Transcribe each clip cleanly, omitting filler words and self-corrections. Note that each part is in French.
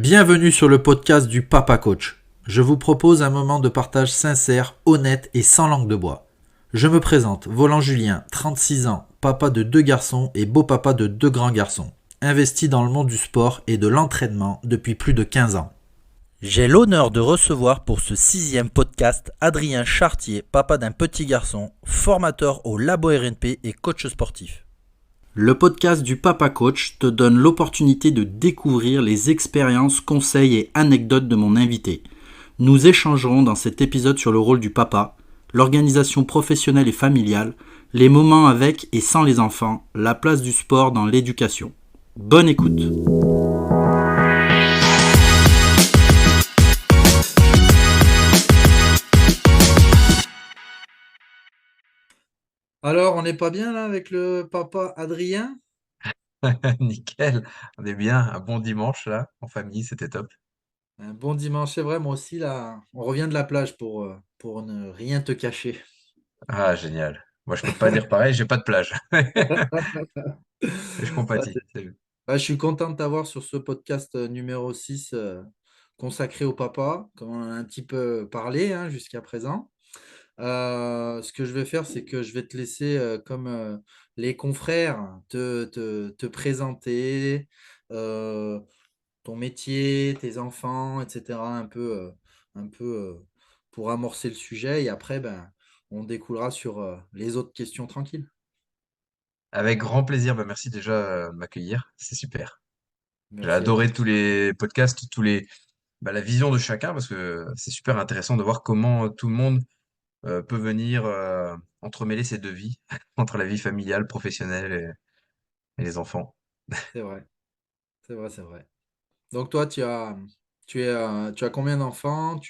Bienvenue sur le podcast du Papa Coach. Je vous propose un moment de partage sincère, honnête et sans langue de bois. Je me présente, Volant Julien, 36 ans, papa de 2 garçons et beau-papa de 2 grands garçons, investi dans le monde du sport et de l'entraînement depuis plus de 15 ans. J'ai l'honneur de recevoir pour ce 6e podcast Adrien Chartier, papa d'un petit garçon, formateur au Labo RNP et coach sportif. Le podcast du Papa Coach te donne l'opportunité de découvrir les expériences, conseils et anecdotes de mon invité. Nous échangerons dans cet épisode sur le rôle du papa, l'organisation professionnelle et familiale, les moments avec et sans les enfants, la place du sport dans l'éducation. Bonne écoute. Alors, on n'est pas bien là avec le papa Adrien? Nickel, on est bien. Un bon dimanche là, en famille, c'était top. Un bon dimanche, c'est vrai, moi aussi là, on revient de la plage pour ne rien te cacher. Ah, génial. Moi, je peux pas dire pareil, j'ai pas de plage. Mais je Ouais, compatis. C'est je suis content de t'avoir sur ce podcast numéro 6 consacré au papa, comme on en a un petit peu parlé hein, jusqu'à présent. Ce que je vais faire, c'est que je vais te laisser, comme les confrères, te présenter euh, ton métier, tes enfants, etc. Un peu pour amorcer le sujet. Et après, ben, on découlera sur les autres questions tranquilles. avec grand plaisir. Bah, merci déjà de m'accueillir. C'est super. J'ai Merci à toi. adoré tous les podcasts, la vision de chacun parce que c'est super intéressant de voir comment tout le monde peut venir entremêler ces deux vies, entre la vie familiale, professionnelle et les enfants. C'est vrai, c'est vrai, c'est vrai. Donc toi, tu as combien d'enfants?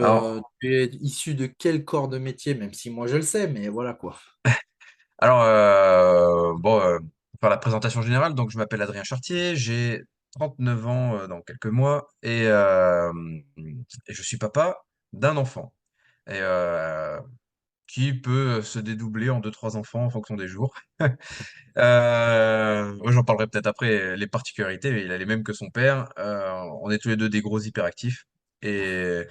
Alors, Tu es issu de quel corps de métier? Même si moi je le sais, mais voilà quoi. pour faire la présentation générale, donc je m'appelle Adrien Chartier, j'ai 39 ans dans quelques mois et je suis papa d'un enfant et qui peut se dédoubler en deux, trois enfants en fonction des jours. Moi, j'en parlerai peut-être après les particularités, mais il a les mêmes que son père. On est tous les deux des gros hyperactifs et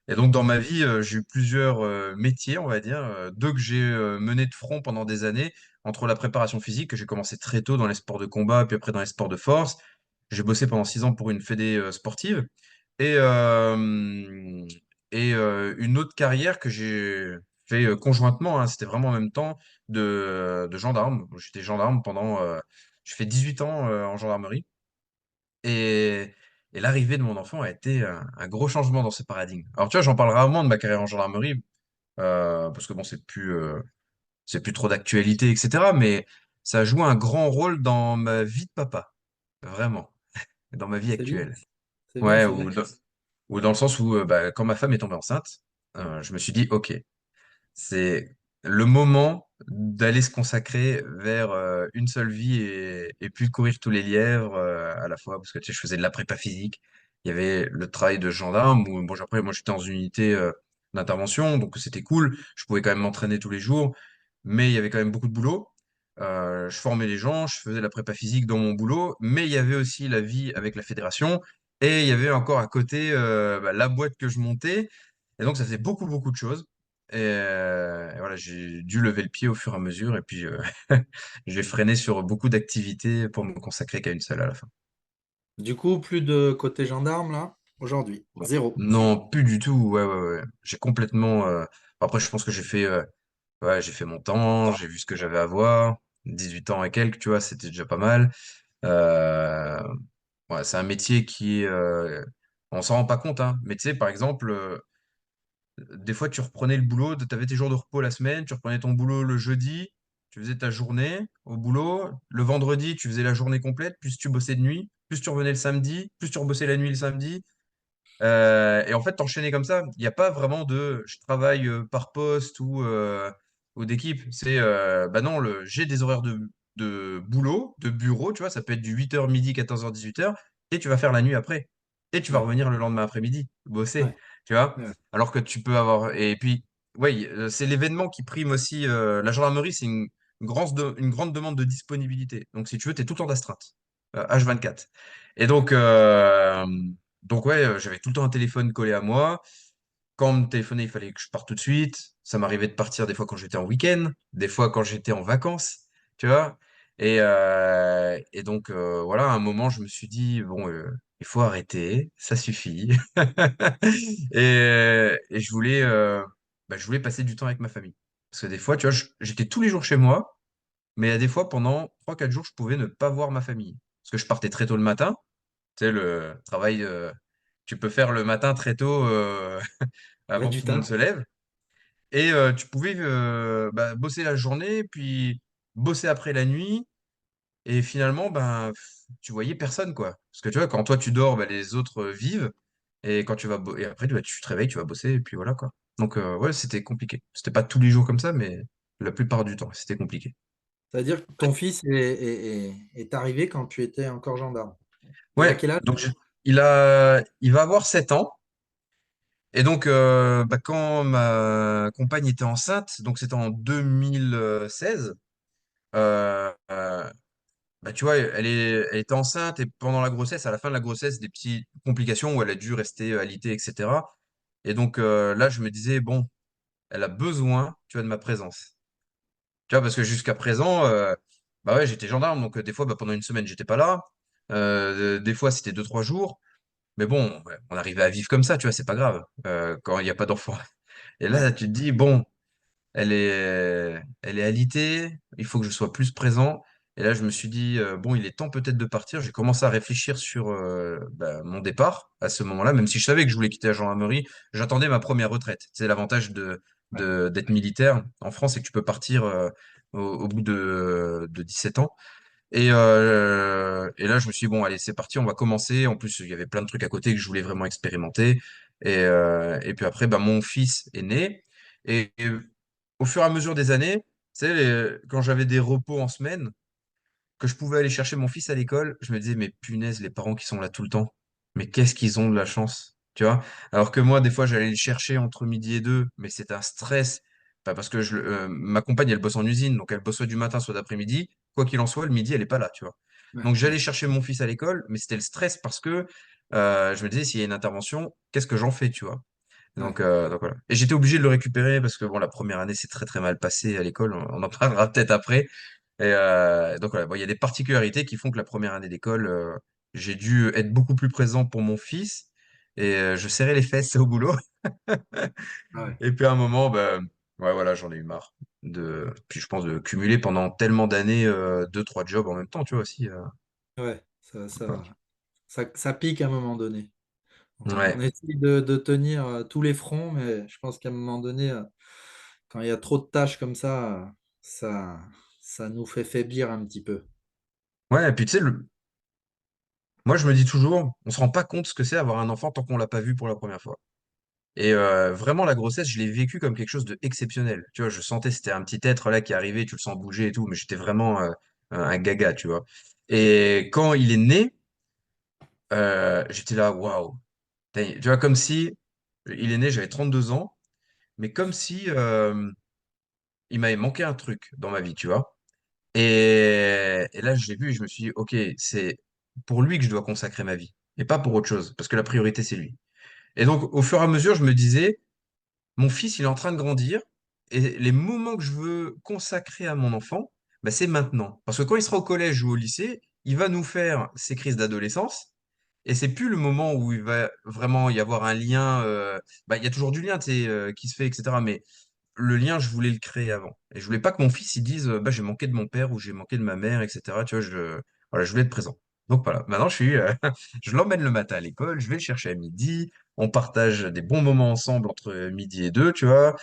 et donc dans ma vie, j'ai eu plusieurs métiers, on va dire, deux que j'ai menés de front pendant des années, entre la préparation physique, que j'ai commencé très tôt dans les sports de combat, puis après dans les sports de force. J'ai bossé pendant 6 ans pour une fédé sportive et, euh, et une autre carrière que j'ai fait conjointement, hein, c'était vraiment en même temps, de gendarme. J'étais gendarme pendant, je fais 18 ans en gendarmerie. Et, et l'arrivée de mon enfant a été un gros changement dans ce paradigme. Alors, tu vois, j'en parle rarement de ma carrière en gendarmerie, parce que bon, c'est plus trop d'actualité, etc. Mais ça a joué un grand rôle dans ma vie de papa. Vraiment. Dans ma vie C'est bien, actuelle. c'est bien, Ouais, c'est bien. ou dans le sens où, quand ma femme est tombée enceinte, je me suis dit, OK, c'est le moment d'aller se consacrer vers une seule vie et plus de courir tous les lièvres à la fois, parce que tu sais, je faisais de la prépa physique. Il y avait le travail de gendarme, où bon, après, moi j'étais dans une unité d'intervention, donc c'était cool. Je pouvais quand même m'entraîner tous les jours, mais il y avait quand même beaucoup de boulot. Je formais les gens, je faisais la prépa physique dans mon boulot, mais il y avait aussi la vie avec la fédération, et il y avait encore à côté la boîte que je montais. Et donc ça faisait beaucoup, beaucoup de choses. Et voilà, j'ai dû lever le pied au fur et à mesure, et puis j'ai freiné sur beaucoup d'activités pour me consacrer qu'à une seule à la fin. Du coup, plus de côté gendarme là, aujourd'hui. Ouais. Zéro. Non, plus du tout. Ouais, ouais, ouais. J'ai complètement. Après, je pense que ouais, j'ai fait mon temps, j'ai vu ce que j'avais à voir. 18 ans et quelques, tu vois, c'était déjà pas mal. Euh, ouais, c'est un métier qui est. On s'en rend pas compte, hein. Mais tu sais, par exemple, des fois, tu reprenais le boulot, tu avais tes jours de repos la semaine, tu reprenais ton boulot le jeudi, tu faisais ta journée au boulot. Le vendredi, tu faisais la journée complète, plus tu bossais de nuit, plus tu revenais le samedi, plus tu rebossais la nuit le samedi. Et en fait, t'enchaînais comme ça. Il n'y a pas vraiment de je travaille par poste ou d'équipe. C'est bah non, j'ai des horaires de boulot, de bureau, tu vois, ça peut être du 8h midi, 14h 18h, et tu vas faire la nuit après. Et tu vas Ouais, revenir le lendemain après-midi, bosser, ouais, tu vois. ouais. Alors que tu peux avoir. Et puis, ouais, c'est l'événement qui prime aussi. La gendarmerie, c'est une grande demande de disponibilité. Donc, si tu veux, tu es tout le temps d'astreinte. H24. Et donc ouais, j'avais tout le temps un téléphone collé à moi. Quand on me téléphonait, il fallait que je parte tout de suite. Ça m'arrivait de partir des fois quand j'étais en week-end, des fois quand j'étais en vacances, tu vois. Et donc, voilà, à un moment, je me suis dit, bon, il faut arrêter, ça suffit. Et je voulais passer du temps avec ma famille. Parce que des fois, tu vois, j'étais tous les jours chez moi, mais il y a des fois, pendant 3 4 jours, je pouvais ne pas voir ma famille. Parce que je partais très tôt le matin. Tu sais, le travail, tu peux faire le matin très tôt, Il y a avant que du tout le monde taf. se lève. Et tu pouvais bosser la journée, puis bosser après la nuit. Et finalement, ben, tu voyais personne, quoi. Parce que tu vois, quand toi tu dors, ben, les autres vivent. Et quand et après, tu te réveilles, tu vas bosser, et puis voilà, quoi. Donc, ouais, c'était compliqué. C'était pas tous les jours comme ça, mais la plupart du temps, c'était compliqué. C'est-à-dire que ton fils est arrivé quand tu étais encore gendarme. Il a Ouais, quel âge? donc il va avoir 7 ans. Et donc, quand ma compagne était enceinte, donc c'était en 2016, euh, euh, tu vois, elle était enceinte et pendant la grossesse, à la fin de la grossesse, des petites complications où elle a dû rester alitée, etc. Et donc là, je me disais, bon, elle a besoin, tu vois, de ma présence. Tu vois, parce que jusqu'à présent, bah ouais, j'étais gendarme, donc des fois, bah, pendant une semaine, j'étais pas là. Des fois, c'était 2 3 jours. Mais bon, ouais, on arrivait à vivre comme ça, tu vois, c'est pas grave, quand il n'y a pas d'enfant. Et Ouais, là, tu te dis, bon. Elle est alitée, il faut que je sois plus présent. Et là, je me suis dit, bon, il est temps peut-être de partir. J'ai commencé à réfléchir sur mon départ à ce moment-là, même si je savais que je voulais quitter la gendarmerie, j'attendais ma première retraite. C'est l'avantage ouais, d'être militaire en France, c'est que tu peux partir au bout de 17 ans. Et là, je me suis dit, bon, allez, c'est parti, on va commencer. En plus, il y avait plein de trucs à côté que je voulais vraiment expérimenter. Et puis après, bah, mon fils est né. Et au fur et à mesure des années, tu sais, quand j'avais des repos en semaine, que je pouvais aller chercher mon fils à l'école, je me disais, mais punaise, les parents qui sont là tout le temps, mais qu'est-ce qu'ils ont de la chance, tu vois? Alors que moi, des fois, j'allais le chercher entre midi et deux, mais c'est un stress. Pas parce que ma compagne, elle bosse en usine, donc elle bosse soit du matin, soit d'après-midi. Quoi qu'il en soit, le midi, elle est pas là, tu vois. ouais, Donc j'allais ouais, chercher mon fils à l'école, mais c'était le stress parce que je me disais, s'il y a une intervention, qu'est-ce que j'en fais, tu vois? ouais. Donc voilà. Et j'étais obligé de le récupérer parce que bon, la première année, c'est très très mal passé à l'école. On en parlera peut-être après. Donc voilà, bon, il y a des particularités qui font que la première année d'école, j'ai dû être beaucoup plus présent pour mon fils et je serrais les fesses au boulot. Ouais, Et puis à un moment, ouais, voilà, j'en ai eu marre puis je pense de cumuler pendant tellement d'années 2 3 jobs en même temps, tu vois aussi. ouais. Voilà. Ça pique à un moment donné. On Ouais, essaye de tenir tous les fronts, mais je pense qu'à un moment donné, quand il y a trop de tâches comme ça, ça nous fait faiblir un petit peu. ouais. Et puis tu sais, moi je me dis toujours, on se rend pas compte ce que c'est avoir un enfant tant qu'on l'a pas vu pour la première fois. Et vraiment, la grossesse, je l'ai vécu comme quelque chose d'exceptionnel. Tu vois, je sentais, c'était un petit être là qui arrivait, tu le sens bouger et tout, mais j'étais vraiment un gaga, tu vois. Et quand il est né, j'étais là, waouh. Tu vois, comme si, il est né, j'avais 32 ans, mais comme si il m'avait manqué un truc dans ma vie, tu vois. Et là, je l'ai vu et je me suis dit, ok, c'est pour lui que je dois consacrer ma vie, et pas pour autre chose, parce que la priorité, c'est lui. Et donc, au fur et à mesure, je me disais, mon fils, il est en train de grandir et les moments que je veux consacrer à mon enfant, bah, c'est maintenant. Parce que quand il sera au collège ou au lycée, il va nous faire ses crises d'adolescence et c'est plus le moment où il va vraiment y avoir un lien. Il y a toujours du lien, tu sais, qui se fait, etc. Mais le lien, je voulais le créer avant. Et je voulais pas que mon fils il dise, bah, j'ai manqué de mon père ou j'ai manqué de ma mère, etc. Tu vois, voilà, je voulais être présent. Donc voilà, maintenant je l'emmène le matin à l'école, je vais le chercher à midi, on partage des bons moments ensemble entre midi et deux, tu vois.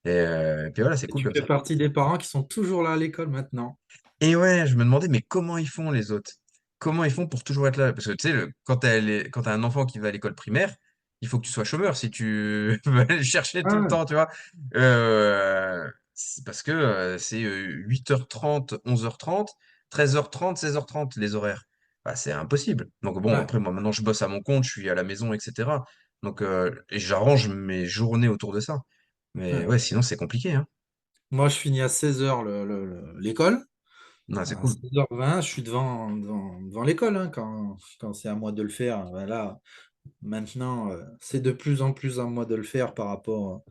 Et puis voilà, c'est Et cool tu comme fais ça. partie des parents qui sont toujours là à l'école maintenant. Et ouais, je me demandais, mais comment ils font les autres? Comment ils font pour toujours être là? Parce que tu sais, quand t'as un enfant qui va à l'école primaire, il faut que tu sois chômeur si tu veux aller le chercher tout le Ah, temps, tu vois. C'est parce que c'est 8h30, 11h30, 13h30, 16h30 les horaires. Bah, c'est impossible. Donc bon, ouais, après, moi maintenant je bosse à mon compte, je suis à la maison, etc. Donc, et j'arrange mes journées autour de ça. Mais ouais. ouais, sinon c'est compliqué, hein. Moi, je finis à 16 heures l'école. Ouais, c'est À cool. 16h20, je suis devant l'école hein, quand c'est à moi de le faire. Ben là, maintenant, c'est de plus en plus à moi de le faire par rapport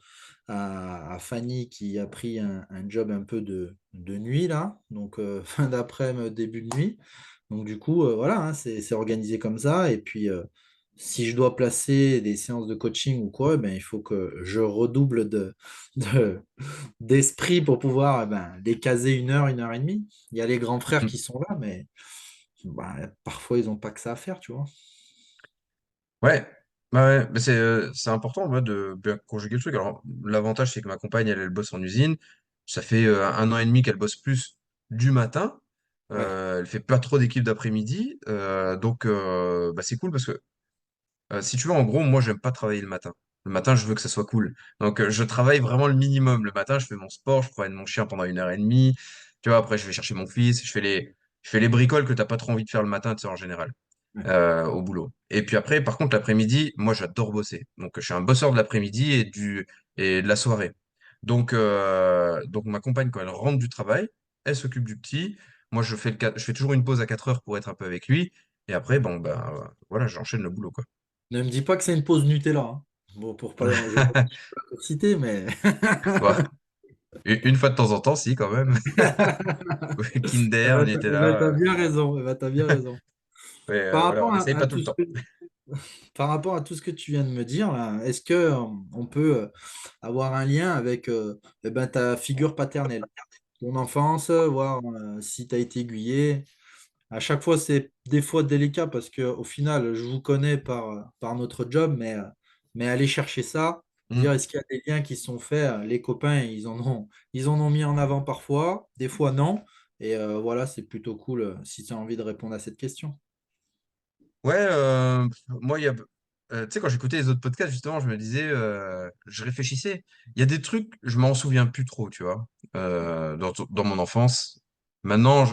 à Fanny qui a pris un job un peu de nuit là, donc fin d'après-midi, début de nuit. Donc du coup, voilà, hein, c'est organisé comme ça. Et puis, si je dois placer des séances de coaching ou quoi, ben, il faut que je redouble de- d'esprit pour pouvoir les caser 1 heure et demie. Il y a les grands frères qui sont là, mais parfois ils n'ont pas que ça à faire, tu vois. Ouais, bah ouais, mais c'est important moi, de bien conjuguer le truc. Alors, l'avantage, c'est que ma compagne, elle bosse en usine. Ça fait 1 an et demi qu'elle bosse plus du matin. Ouais, Elle fait pas trop d'équipes d'après-midi. Donc, bah, c'est cool parce que si tu veux, en gros, moi, j'aime pas travailler le matin. Le matin, je veux que ça soit cool. Donc, je travaille vraiment le minimum. Le matin, je fais mon sport, je promène mon chien pendant 1 heure et demie. Tu vois, après, je vais chercher mon fils, je fais les bricoles que t'as pas trop envie de faire le matin, tu sais, en général ouais. au boulot. Et puis après, par contre, l'après-midi, moi, j'adore bosser. Donc, je suis un bosseur de l'après-midi et de la soirée. Donc, ma compagne, quand elle rentre du travail, elle s'occupe du petit. Moi, je fais toujours une pause à 4 heures pour être un peu avec lui. Et après, bon, ben, voilà, j'enchaîne le boulot, quoi. Ne me dis pas que c'est une pause Nutella, hein. Bon, pour pas, je vais pas citer, mais Bon, une fois de temps en temps, si, quand même. eh Kinder, ben, t'as Nutella. bien raison. T'as bien raison. Mais Par voilà, rapport on n'essaye à pas tout tout le ce temps. que, par rapport à tout ce que tu viens de me dire, là, est-ce que on peut avoir un lien avec ta figure paternelle, ton enfance, voir si tu as été aiguillé. À chaque fois, c'est des fois délicat parce que au final, je vous connais par notre job, mais aller chercher ça, dire Hmm. est-ce qu'il y a des liens qui sont faits, les copains, ils en ont mis en avant parfois, des fois non. Et voilà, c'est plutôt cool si tu as envie de répondre à cette question. Ouais, moi, tu sais, quand j'écoutais les autres podcasts, justement, je me disais, je réfléchissais. Il y a des trucs, je m'en souviens plus trop, tu vois, dans mon enfance. Maintenant,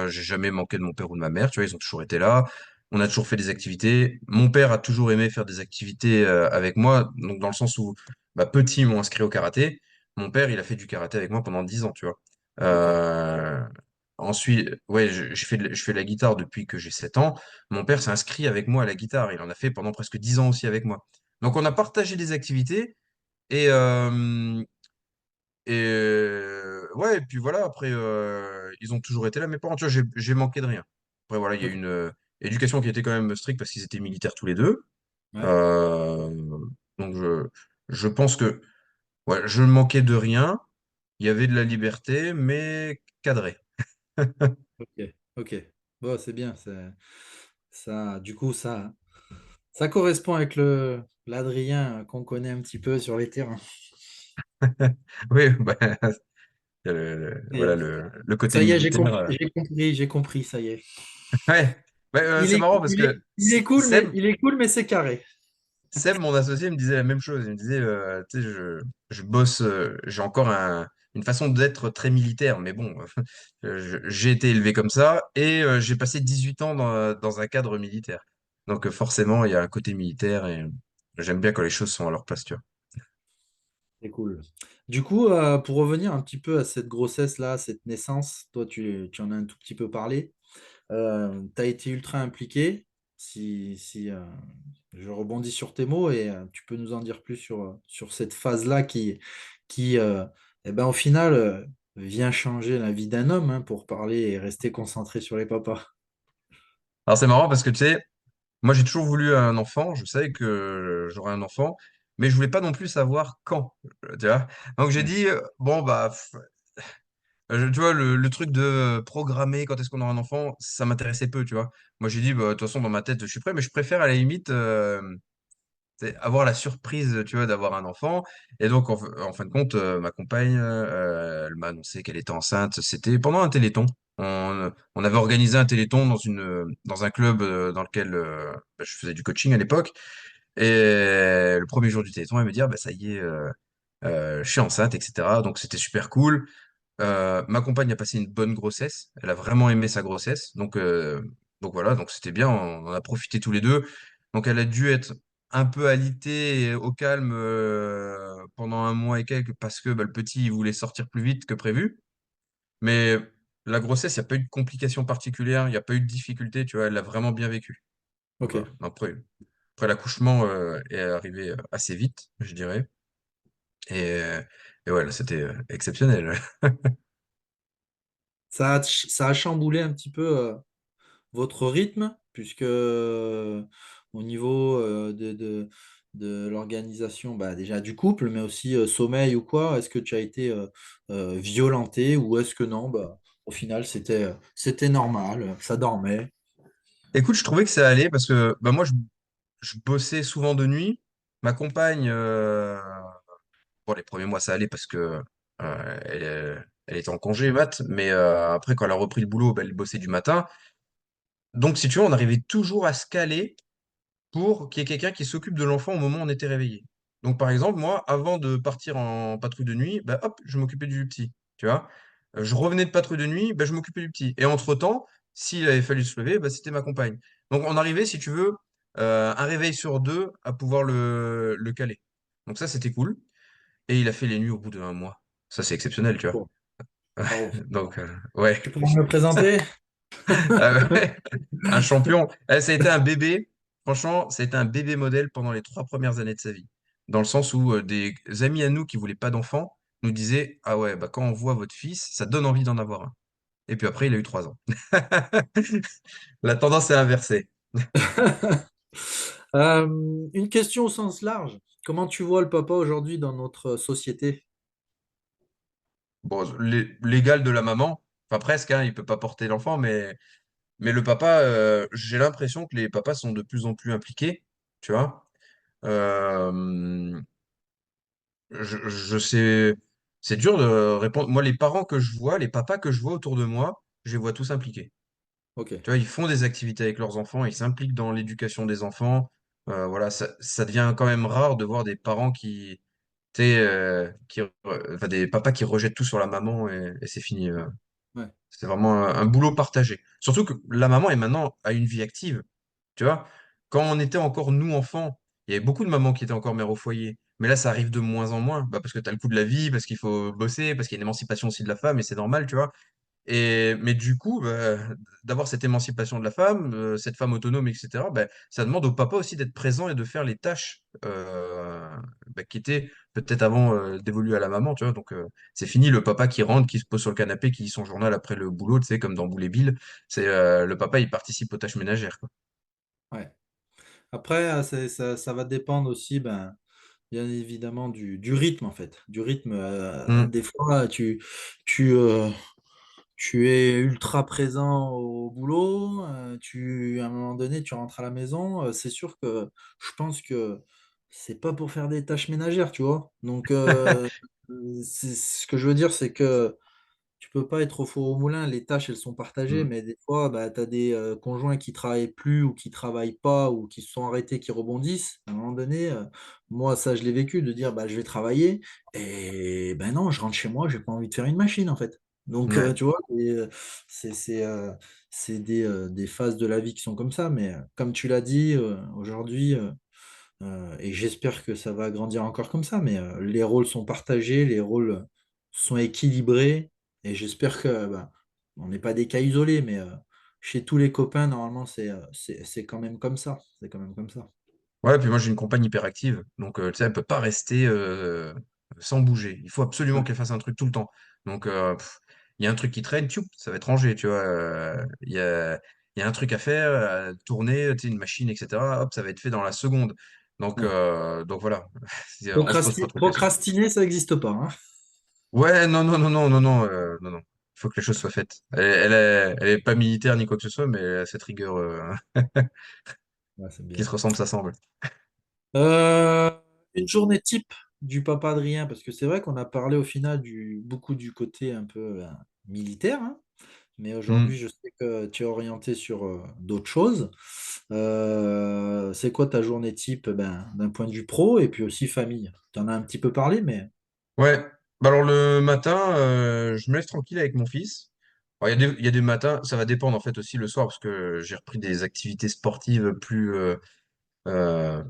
j'ai jamais manqué de mon père ou de ma mère, tu vois, ils ont toujours été là. On a toujours fait des activités. Mon père a toujours aimé faire des activités avec moi, donc dans le sens où, bah, petit, ils m'ont inscrit au karaté. Mon père, il a fait du karaté avec moi pendant 10 ans, tu vois. Ok. Euh, Ensuite, ouais, je fais de la guitare depuis que j'ai 7 ans. Mon père s'est inscrit avec moi à la guitare. Il en a fait pendant presque 10 ans aussi avec moi. Donc on a partagé des activités et, ouais, et puis voilà, après, ils ont toujours été là. Mes parents, tu vois, j'ai manqué de rien. Après, voilà, il y a Ok. une éducation qui était quand même stricte parce qu'ils étaient militaires tous les deux. Ouais. Euh, donc je pense que ouais, je ne manquais de rien. Il y avait de la liberté, mais cadré. Ok. Ok. Bon, c'est bien. Ça, du coup, ça correspond avec l'Adrien qu'on connaît un petit peu sur les terrains. Oui, bah, Et, voilà le côté ça y est, militaire. j'ai compris, ça y est. Ouais, ouais, Il c'est est, marrant parce il est, que il est cool, mais c'est carré. Seb, mon associé, me disait la même chose. Il me disait, tu sais, je bosse, j'ai encore une façon d'être très militaire, mais bon, j'ai été élevé comme ça et j'ai passé 18 ans dans un cadre militaire. Donc forcément, il y a un côté militaire et j'aime bien quand les choses sont à leur place, tu vois. C'est cool. Du coup, pour revenir un petit peu à cette grossesse-là, cette naissance, toi, tu en as un tout petit peu parlé. Tu as été ultra impliqué. Si je rebondis sur tes mots et tu peux nous en dire plus sur cette phase-là qui au final, vient changer la vie d'un homme, hein, pour parler et rester concentré sur les papas. Alors c'est marrant parce que tu sais, moi j'ai toujours voulu un enfant, je savais que j'aurais un enfant, mais je voulais pas non plus savoir quand, tu vois. Donc j'ai Ouais. dit, bon, bah, tu vois, le truc de programmer quand est-ce qu'on aura un enfant, ça m'intéressait peu, tu vois. Moi, j'ai dit, bah, de toute façon, dans ma tête, je suis prêt, mais je préfère à la limite avoir la surprise, tu vois, d'avoir un enfant. Et donc, en fin de compte, ma compagne, elle m'a annoncé qu'elle était enceinte. C'était pendant un téléthon. On avait organisé un téléthon dans un club dans lequel bah, je faisais du coaching à l'époque. Et le premier jour du téléthon, elle me dit, ah, bah, ça y est, je suis enceinte, etc. Donc, c'était super cool. Ma compagne a passé une bonne grossesse. Elle a vraiment aimé sa grossesse. Donc voilà, donc c'était bien. On en a profité tous les deux. Donc elle a dû être un peu alitée et au calme pendant 1 mois et quelques parce que bah, le petit il voulait sortir plus vite que prévu. Mais la grossesse, il n'y a pas eu de complications particulières, il n'y a pas eu de difficultés, tu vois, elle l'a vraiment bien vécu. Donc, Ok. après l'accouchement est arrivé assez vite, je dirais. Et, euh, et voilà, c'était exceptionnel. Ça a chamboulé un petit peu votre rythme, puisque au niveau de l'organisation, bah, déjà du couple, mais aussi sommeil ou quoi, est-ce que tu as été violenté ou est-ce que non, bah, au final, c'était normal, ça dormait. Écoute, je trouvais que ça allait parce que bah, moi, je bossais souvent de nuit. Ma compagne, bon, les premiers mois, ça allait parce que elle était en congé mat, mais après, quand elle a repris le boulot, bah, elle bossait du matin. Donc, si tu veux, on arrivait toujours à se caler pour qu'il y ait quelqu'un qui s'occupe de l'enfant au moment où on était réveillé. Donc, par exemple, moi, avant de partir en patrouille de nuit, bah, hop, je m'occupais du petit, tu vois. Je revenais de patrouille de nuit, bah, je m'occupais du petit. Et entre-temps, s'il avait fallu se lever, bah, c'était ma compagne. Donc, on arrivait, si tu veux, un réveil sur deux à pouvoir le caler. Donc, ça, c'était cool. Et il a fait les nuits au bout d'un mois. Ça, c'est exceptionnel, tu vois. Bravo. Bravo. Donc, ouais. Tu pourrais me le présenter? Ah ouais. Un champion. Ça a été un bébé. Franchement, ça a été un bébé modèle pendant les 3 premières années de sa vie. Dans le sens où des amis à nous qui voulaient pas d'enfants nous disaient, ah ouais, bah quand on voit votre fils, ça donne envie d'en avoir un. Et puis après, il a eu 3 ans. La tendance est inversée. Une question au sens large. Comment tu vois le papa aujourd'hui dans notre société? Bon, l'égal de la maman, enfin presque, hein, il peut pas porter l'enfant, mais le papa, j'ai l'impression que les papas sont de plus en plus impliqués, tu vois. Euh, je sais, c'est dur de répondre. Moi, les parents que je vois, les papas que je vois autour de moi, je les vois tous impliqués. Ok, Tu vois, ils font des activités avec leurs enfants, ils s'impliquent dans l'éducation des enfants. Voilà, ça devient quand même rare de voir des parents tu sais, enfin, des papas qui rejettent tout sur la maman et c'est fini. ouais, C'est vraiment un boulot partagé. Surtout que la maman est maintenant à une vie active. Tu vois, quand on était encore nous enfants, il y avait beaucoup de mamans qui étaient encore mères au foyer. Mais là, ça arrive de moins en moins. Bah, parce que tu as le coût de la vie, parce qu'il faut bosser, parce qu'il y a une émancipation aussi de la femme, et c'est normal, tu vois. Mais du coup, bah, d'avoir cette émancipation de la femme, cette femme autonome, etc., bah, ça demande au papa aussi d'être présent et de faire les tâches bah, qui étaient peut-être avant dévolues à la maman, tu vois. Donc, c'est fini le papa qui rentre, qui se pose sur le canapé, qui lit son journal après le boulot, tu sais, comme dans Boule et Bill. C'est le papa, il participe aux tâches ménagères, quoi. ouais. Après, ça va dépendre aussi, ben, bien évidemment, du rythme, en fait. Du rythme. Mm. Des fois, tu, euh, tu es ultra présent au boulot. À un moment donné, tu rentres à la maison. C'est sûr que je pense que c'est pas pour faire des tâches ménagères, tu vois. Donc, ce que je veux dire, c'est que tu peux pas être au four au moulin, les tâches elles sont partagées, Mm. mais des fois, bah, tu as des conjoints qui travaillent plus ou qui travaillent pas ou qui se sont arrêtés, qui rebondissent. À un moment donné, moi ça je l'ai vécu de dire bah, je vais travailler et ben non, je rentre chez moi, j'ai pas envie de faire une machine en fait. Donc Ouais. tu vois, c'est des phases de la vie qui sont comme ça, mais comme tu l'as dit, aujourd'hui, et j'espère que ça va grandir encore comme ça, mais les rôles sont partagés, les rôles sont équilibrés, et j'espère que bah, on n'est pas des cas isolés, mais chez tous les copains, normalement, c'est quand même comme ça. C'est quand même comme ça. Ouais, puis moi j'ai une compagne hyperactive, donc tu sais, elle peut pas rester sans bouger. Il faut absolument Ouais, qu'elle fasse un truc tout le temps. Donc il y a un truc qui traîne, tchoup, ça va être rangé, tu vois. Il y a un truc à faire, à tourner, tu sais, une machine, etc. Hop, ça va être fait dans la seconde. ouais. Donc voilà, on se pose pas trop de questions. Procrastiner, ça n'existe pas, hein. Ouais, non, non, non, non, non, non, non, non. Il faut que les choses soient faites. Elle est pas militaire ni quoi que ce soit, mais elle a cette rigueur Ouais, c'est qui bien. se ressemble, ça semble. Euh, une journée type du papa Adrien, parce que c'est vrai qu'on a parlé au final beaucoup du côté un peu militaire, hein. Mais aujourd'hui, Hmm. je sais que tu es orienté sur d'autres choses. C'est quoi ta journée type ben, d'un point de vue pro et puis aussi famille? Tu en as un petit peu parlé, mais Ouais, bah alors le matin, je me laisse tranquille avec mon fils. Alors, il y a des matins, ça va dépendre en fait aussi le soir parce que j'ai repris des activités sportives plus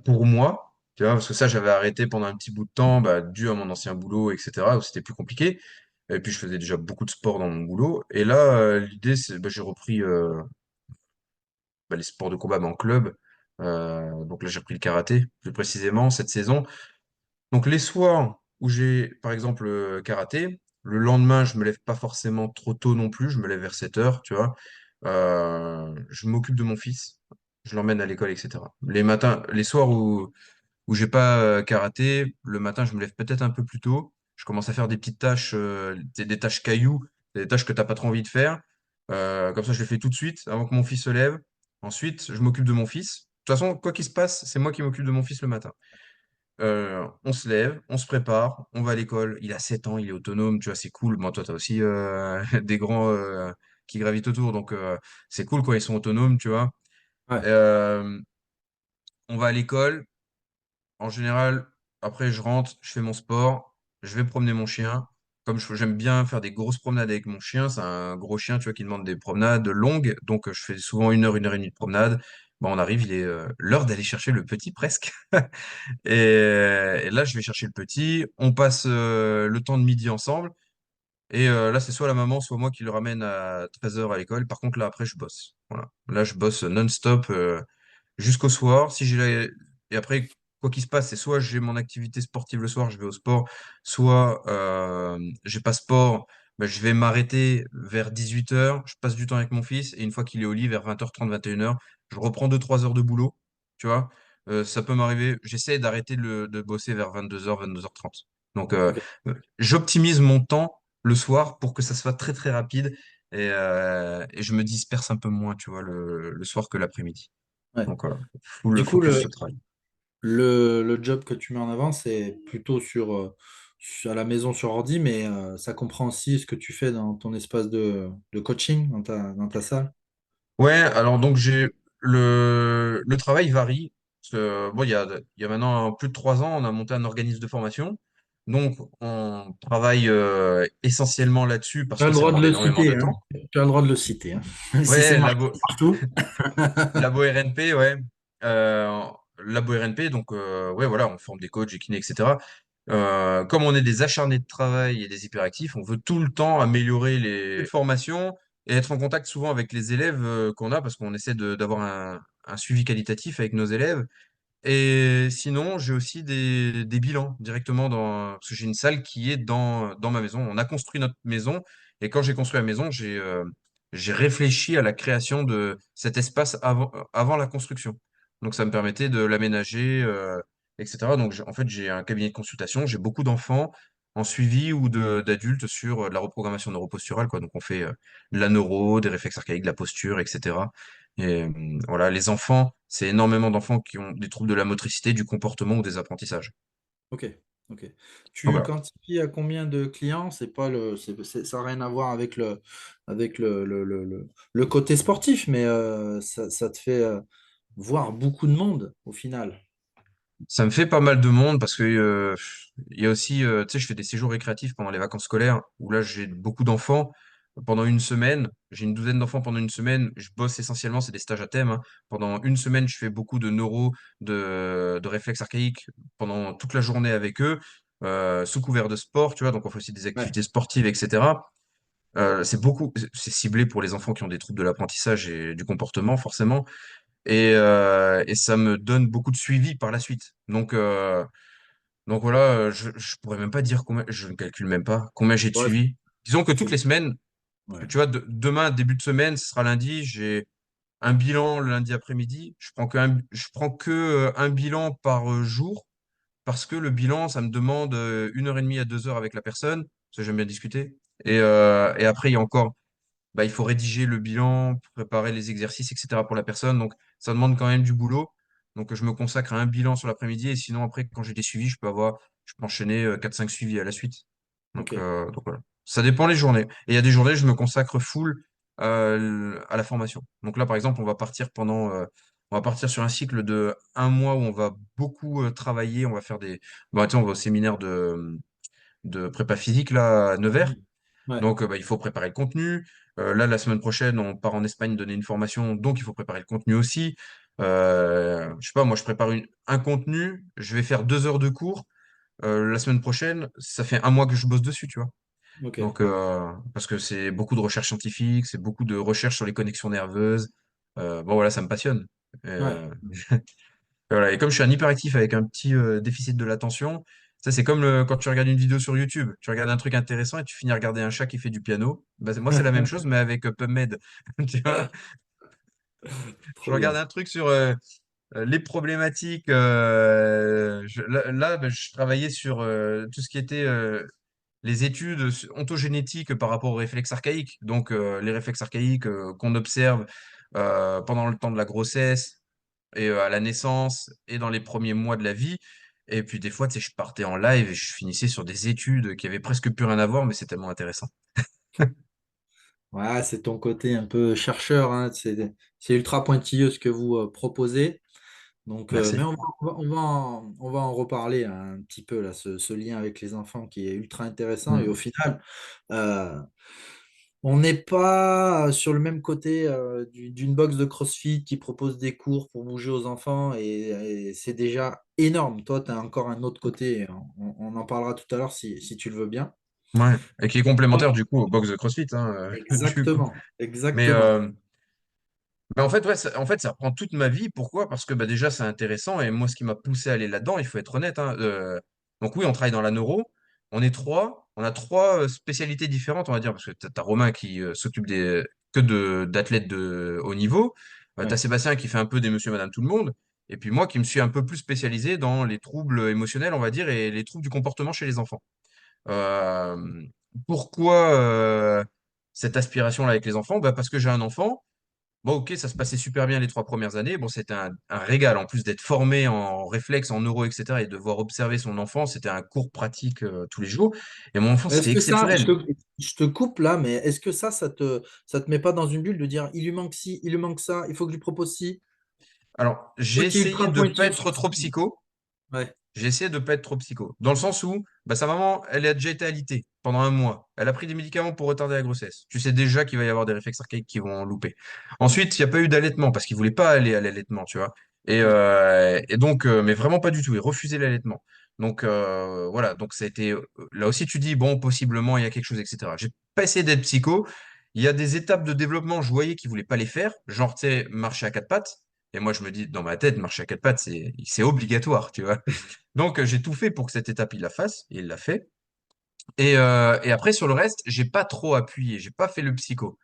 pour moi, tu vois, parce que ça j'avais arrêté pendant un petit bout de temps, bah, dû à mon ancien boulot, etc., où c'était plus compliqué. Et puis je faisais déjà beaucoup de sport dans mon boulot. Et là, l'idée, c'est, j'ai repris les sports de combat mais en club. Donc là, j'ai repris le karaté, plus précisément, cette saison. Donc les soirs où j'ai, par exemple, karaté, le lendemain, je me lève pas forcément trop tôt non plus, je me lève vers 7 heures, tu vois. Je m'occupe de mon fils, je l'emmène à l'école, etc. Les matins, les soirs où j'ai pas karaté, le matin, je me lève peut-être un peu plus tôt. Je commence à faire des petites tâches, des tâches cailloux, des tâches que t'as pas trop envie de faire. Comme ça, je les fais tout de suite, avant que mon fils se lève. Ensuite, je m'occupe de mon fils. De toute façon, quoi qu'il se passe, c'est moi qui m'occupe de mon fils le matin. On se lève, on se prépare, on va à l'école. Il a 7 ans, il est autonome, tu vois, c'est cool. Bon, toi, tu as aussi des grands qui gravitent autour, donc c'est cool quand ils sont autonomes, tu vois. Ouais. Euh, on va à l'école. En général, après, je rentre, je fais mon sport, je vais promener mon chien. Comme j'aime bien faire des grosses promenades avec mon chien, c'est un gros chien, tu vois, qui demande des promenades longues. Donc, je fais souvent 1 heure et demie de promenade. Bon, on arrive, il est l'heure d'aller chercher le petit presque. Et là, je vais chercher le petit. On passe le temps de midi ensemble. Et là, c'est soit la maman, soit moi qui le ramène à 13 heures à l'école. Par contre, là, après, je bosse. Voilà. Là, je bosse non-stop jusqu'au soir. Si j'ai Et après, quoi qu'il se passe, c'est soit j'ai mon activité sportive le soir, je vais au sport, soit j'ai pas sport, ben, je vais m'arrêter vers 18 heures, je passe du temps avec mon fils, et une fois qu'il est au lit, vers 20h30, 21 heures, je reprends 2 3 heures de boulot, tu vois. Ça peut m'arriver, j'essaie d'arrêter de bosser vers 22 heures 22h30. Donc, Ok. j'optimise mon temps le soir pour que ça soit très très rapide et je me disperse un peu moins, tu vois, le soir que l'après-midi. Ouais. Donc voilà, full Du coup, focus sur le travail. le job que tu mets en avant, c'est plutôt à la maison sur ordi, mais ça comprend aussi ce que tu fais dans ton espace de coaching, dans ta salle. Ouais, alors donc le travail varie. Parce que, bon, il y a maintenant plus de 3 ans, on a monté un organisme de formation. Donc on travaille essentiellement là-dessus Tu parce as que le ça droit de demande le énormément citer, de hein. temps. Tu as le droit de le citer, hein. Si c'est Ouais, marqué partout. Labo RNP, ouais. Euh, Labo RNP, donc ouais, voilà, on forme des coachs, des kinés, etc. Comme on est des acharnés de travail et des hyperactifs, on veut tout le temps améliorer les formations et être en contact souvent avec les élèves qu'on a parce qu'on essaie d'avoir un suivi qualitatif avec nos élèves. Et sinon, j'ai aussi des bilans directement parce que j'ai une salle qui est dans ma maison. On a construit notre maison et quand j'ai construit la maison, j'ai réfléchi à la création de cet espace avant la construction. Donc, ça me permettait de l'aménager, etc. Donc, en fait, j'ai un cabinet de consultation. J'ai beaucoup d'enfants en suivi ou d'adultes sur de la reprogrammation neuroposturale, quoi. Donc, on fait de la neuro, des réflexes archaïques, de la posture, etc. Et voilà, les enfants, c'est énormément d'enfants qui ont des troubles de la motricité, du comportement ou des apprentissages. Ok, ok. Donc Tu voilà. quantifies à combien de clients? C'est pas ça n'a rien à voir avec le côté sportif, mais ça te fait voir beaucoup de monde au final. Ça me fait pas mal de monde parce que il y a aussi, tu sais, je fais des séjours récréatifs pendant les vacances scolaires où là j'ai beaucoup d'enfants pendant une semaine. J'ai une douzaine d'enfants pendant une semaine. Je bosse essentiellement, c'est des stages à thème, hein. Pendant une semaine, je fais beaucoup de neuro, de réflexes archaïques pendant toute la journée avec eux, sous couvert de sport, tu vois. Donc on fait aussi des Ouais, activités sportives, etc. C'est ciblé pour les enfants qui ont des troubles de l'apprentissage et du comportement, forcément. Et ça me donne beaucoup de suivi par la suite. Donc voilà, je pourrais même pas dire combien, je ne calcule même pas combien j'ai de ouais, suivi. Disons que toutes c'est les semaines, ouais, tu vois, demain, début de semaine, ce sera lundi, j'ai un bilan le lundi après-midi. Je prends que un bilan par jour parce que le bilan, ça me demande 1 heure et demie à 2 heures avec la personne, parce que j'aime bien discuter. Et après, il y a encore bah, il faut rédiger le bilan, préparer les exercices, etc. pour la personne. Donc, ça demande quand même du boulot. Donc, je me consacre à un bilan sur l'après-midi. Et sinon, après, quand j'ai des suivis, je peux enchaîner 4-5 suivis à la suite. ok, Donc voilà. Ça dépend les journées. Et il y a des journées, je me consacre full à la formation. Donc là, par exemple, on va partir sur un cycle de 1 mois où on va beaucoup travailler. On va faire bah, tu sais, on va au séminaire de prépa physique, là, à Nevers. mhm, ouais, Donc, bah, il faut préparer le contenu. Là, la semaine prochaine, on part en Espagne donner une formation, donc il faut préparer le contenu aussi. Je sais pas, moi, je prépare un contenu, je vais faire 2 heures de cours. La semaine prochaine, ça fait un mois que je bosse dessus, tu vois. Ok. Donc, parce que c'est beaucoup de recherches scientifiques, c'est beaucoup de recherches sur les connexions nerveuses. Bon, voilà, ça me passionne. Ouais. Euh, voilà. Et comme je suis un hyperactif avec un petit déficit de l'attention, ça, c'est comme quand tu regardes une vidéo sur YouTube. Tu regardes un truc intéressant et tu finis à regarder un chat qui fait du piano. Bah, moi, c'est la même chose, mais avec PubMed. Tu vois, je Trop regarde bien. un truc sur les problématiques. Là, bah, je travaillais sur tout ce qui était les études ontogénétiques par rapport aux réflexes archaïques. Donc, les réflexes archaïques qu'on observe pendant le temps de la grossesse et à la naissance et dans les premiers mois de la vie. Et puis, des fois, tu sais, je partais en live et je finissais sur des études qui avaient presque plus rien à voir, mais c'est tellement intéressant. Ouais, c'est ton côté un peu chercheur, hein. C'est ultra pointilleux ce que vous proposez. Donc, mais Merci. on va en reparler un petit peu là, ce lien avec les enfants qui est ultra intéressant. Et au Mm. final, euh, on n'est pas sur le même côté d'une box de CrossFit qui propose des cours pour bouger aux enfants et c'est déjà énorme. Toi, tu as encore un autre côté. On en parlera tout à l'heure si tu le veux bien. Ouais. Et qui est complémentaire du coup au box de CrossFit, hein, du coup. Exactement, Mais, exactement. en fait, ouais, en fait, ça prend toute ma vie. Pourquoi? Parce que bah, déjà, c'est intéressant. Et moi, ce qui m'a poussé à aller là-dedans, il faut être honnête, hein, donc oui, on travaille dans la neuro. On est trois. On a trois spécialités différentes, on va dire, parce que t'as Romain qui s'occupe d'athlètes de haut niveau. T'as Ouais. Sébastien qui fait un peu des monsieur, madame, tout le monde. Et puis moi qui me suis un peu plus spécialisé dans les troubles émotionnels, on va dire, et les troubles du comportement chez les enfants. Euh, Pourquoi cette aspiration-là avec les enfants? Bah, parce que j'ai un enfant. Bon, ok, ça se passait super bien les 3 premières années. Bon, c'était un régal. En plus d'être formé en réflexe, en neuro, etc., et de voir observer son enfant, c'était un cours pratique tous les jours. Et mon enfant, Mais est-ce c'était que ça, exceptionnel. je te coupe là, mais est-ce que ça te met pas dans une bulle de dire il lui manque ci, il lui manque ça, il faut que je lui propose ci? Alors, j'ai Toi qui es essayé ultra de pas pointilleux sur être ça. trop psycho. Ouais. J'ai essayé de pas être trop psycho. Dans le sens où, bah, sa maman, elle a déjà été alitée pendant un mois. Elle a pris des médicaments pour retarder la grossesse. Tu sais déjà qu'il va y avoir des réflexes archaïques qui vont louper. Mm. Ensuite, il n'y a pas eu d'allaitement parce qu'il voulait pas aller à l'allaitement, tu vois. Ouais. Et donc, mais vraiment pas du tout. Il refusait l'allaitement. Donc, voilà. Donc, ça a été, là aussi, tu dis, bon, possiblement, il y a quelque chose, etc. J'ai pas essayé d'être psycho. Il y a des étapes de développement, je voyais qu'il voulait pas les faire. Genre, tu sais, marcher à quatre pattes. Et moi, je me dis, dans ma tête, marcher à quatre pattes, c'est obligatoire, tu vois. Donc, j'ai tout fait pour que cette étape, il la fasse, et il l'a fait. Et après, sur le reste, j'ai pas trop appuyé, j'ai pas fait le psycho.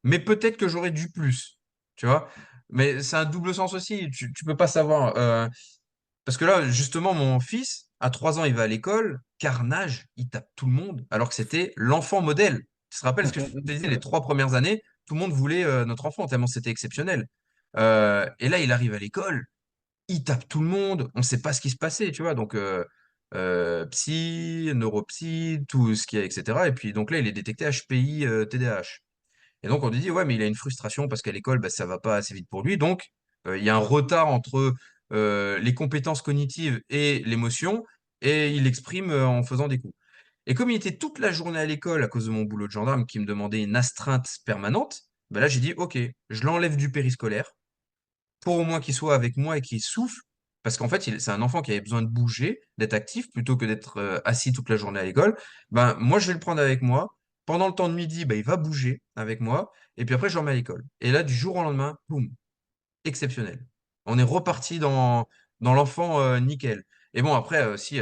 Mais peut-être que j'aurais dû plus, tu vois. Mais c'est un double sens aussi, tu peux pas savoir. Parce que là, justement, mon fils, à 3 ans, il va à l'école, carnage, il tape tout le monde, alors que c'était l'enfant modèle. Tu te rappelles ce que je te disais, les 3 premières années, tout le monde voulait notre enfant, tellement c'était exceptionnel. Et là, il arrive à l'école, il tape tout le monde, on ne sait pas ce qui se passait, tu vois. Donc, psy, neuropsy, tout ce qu'il y a, etc. Et puis, donc là, il est détecté HPI, TDAH. Et donc, on lui dit, ouais, mais il a une frustration parce qu'à l'école, bah, ça va pas assez vite pour lui. Donc, il y a un retard entre les compétences cognitives et l'émotion, et il l'exprime en faisant des coups. Et comme il était toute la journée à l'école à cause de mon boulot de gendarme qui me demandait une astreinte permanente, bah là, j'ai dit, OK, je l'enlève du périscolaire pour au moins qu'il soit avec moi et qu'il souffle, parce qu'en fait, c'est un enfant qui avait besoin de bouger, d'être actif, plutôt que d'être assis toute la journée à l'école. Ben, moi, je vais le prendre avec moi. Pendant le temps de midi, ben, il va bouger avec moi, et puis après, je le remets à l'école. Et là, du jour au lendemain, boum, exceptionnel. On est reparti dans l'enfant nickel. Et bon, après, aussi,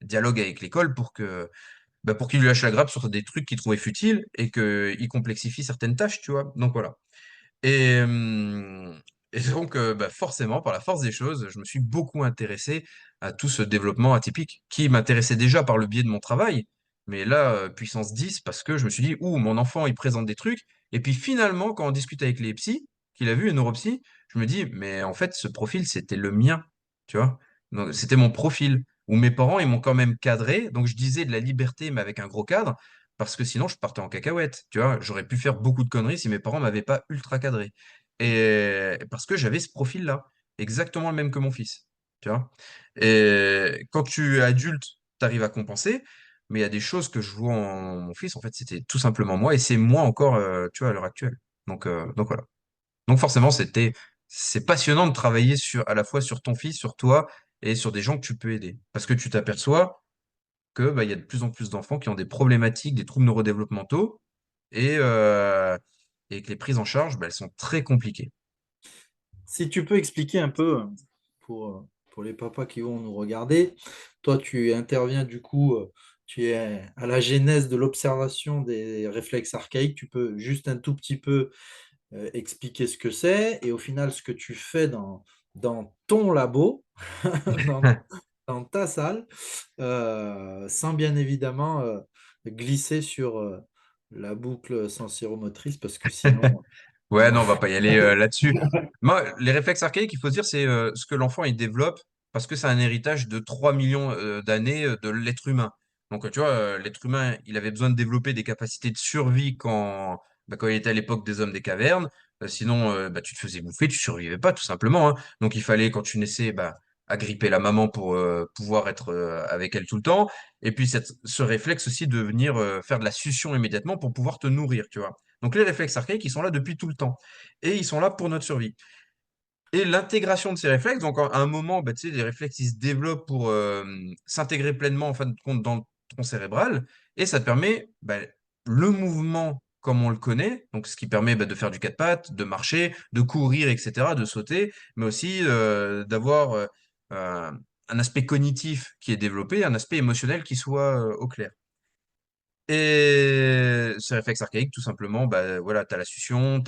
dialogue avec l'école pour qu'il lui lâche la grappe sur des trucs qu'il trouvait futiles et qu'il complexifie certaines tâches, tu vois. Donc voilà. Et, euh, et donc, bah, forcément, par la force des choses, je me suis beaucoup intéressé à tout ce développement atypique qui m'intéressait déjà par le biais de mon travail. Mais là, puissance 10, parce que je me suis dit, ouh, mon enfant, il présente des trucs. Et puis finalement, quand on discute avec les psys, qu'il a vu, les neuropsy, je me dis, mais en fait, ce profil, c'était le mien. Tu vois? Donc, c'était mon profil. Où mes parents, ils m'ont quand même cadré. Donc, je disais de la liberté, mais avec un gros cadre parce que sinon je partais en cacahuète, tu vois, j'aurais pu faire beaucoup de conneries si mes parents m'avaient pas ultra cadré. Et parce que j'avais ce profil-là, exactement le même que mon fils, tu vois. Et quand tu es adulte, tu arrives à compenser, mais il y a des choses que je vois en mon fils, en fait, c'était tout simplement moi, et c'est moi encore, tu vois, à l'heure actuelle. Donc voilà. Donc forcément, c'est passionnant de travailler à la fois sur ton fils, sur toi, et sur des gens que tu peux aider. Parce que tu t'aperçois que bah, il y a de plus en plus d'enfants qui ont des problématiques, des troubles neurodéveloppementaux et, euh, et que les prises en charge, bah, elles sont très compliquées. Si tu peux expliquer un peu pour les papas qui vont nous regarder, toi tu interviens du coup, tu es à la genèse de l'observation des réflexes archaïques, tu peux juste un tout petit peu expliquer ce que c'est et au final ce que tu fais dans ton labo, dans, dans ta salle, sans bien évidemment glisser sur la boucle sensomotrice parce que sinon... Ouais, non, on va pas y aller là-dessus. Moi, les réflexes archaïques, il faut se dire, c'est ce que l'enfant il développe parce que c'est un héritage de 3 millions d'années de l'être humain. Donc, tu vois, l'être humain, il avait besoin de développer des capacités de survie quand il était à l'époque des hommes des cavernes. Sinon, bah, tu te faisais bouffer, tu survivais pas, tout simplement, hein. Donc, il fallait, quand tu naissais, bah, agripper la maman pour pouvoir être avec elle tout le temps. Et puis, ce réflexe aussi de venir faire de la succion immédiatement pour pouvoir te nourrir, tu vois. Donc les réflexes archaïques, ils sont là depuis tout le temps. Et ils sont là pour notre survie. Et l'intégration de ces réflexes, donc à un moment, bah, tu sais, les réflexes, ils se développent pour s'intégrer pleinement en fin de compte dans le tronc cérébral. Et ça te permet bah, le mouvement comme on le connaît, donc ce qui permet bah, de faire du quatre pattes, de marcher, de courir, etc., de sauter, mais aussi d'avoir euh, un aspect cognitif qui est développé, un aspect émotionnel qui soit au clair. Et ce réflexe archaïque, tout simplement, bah, voilà, tu as la succion,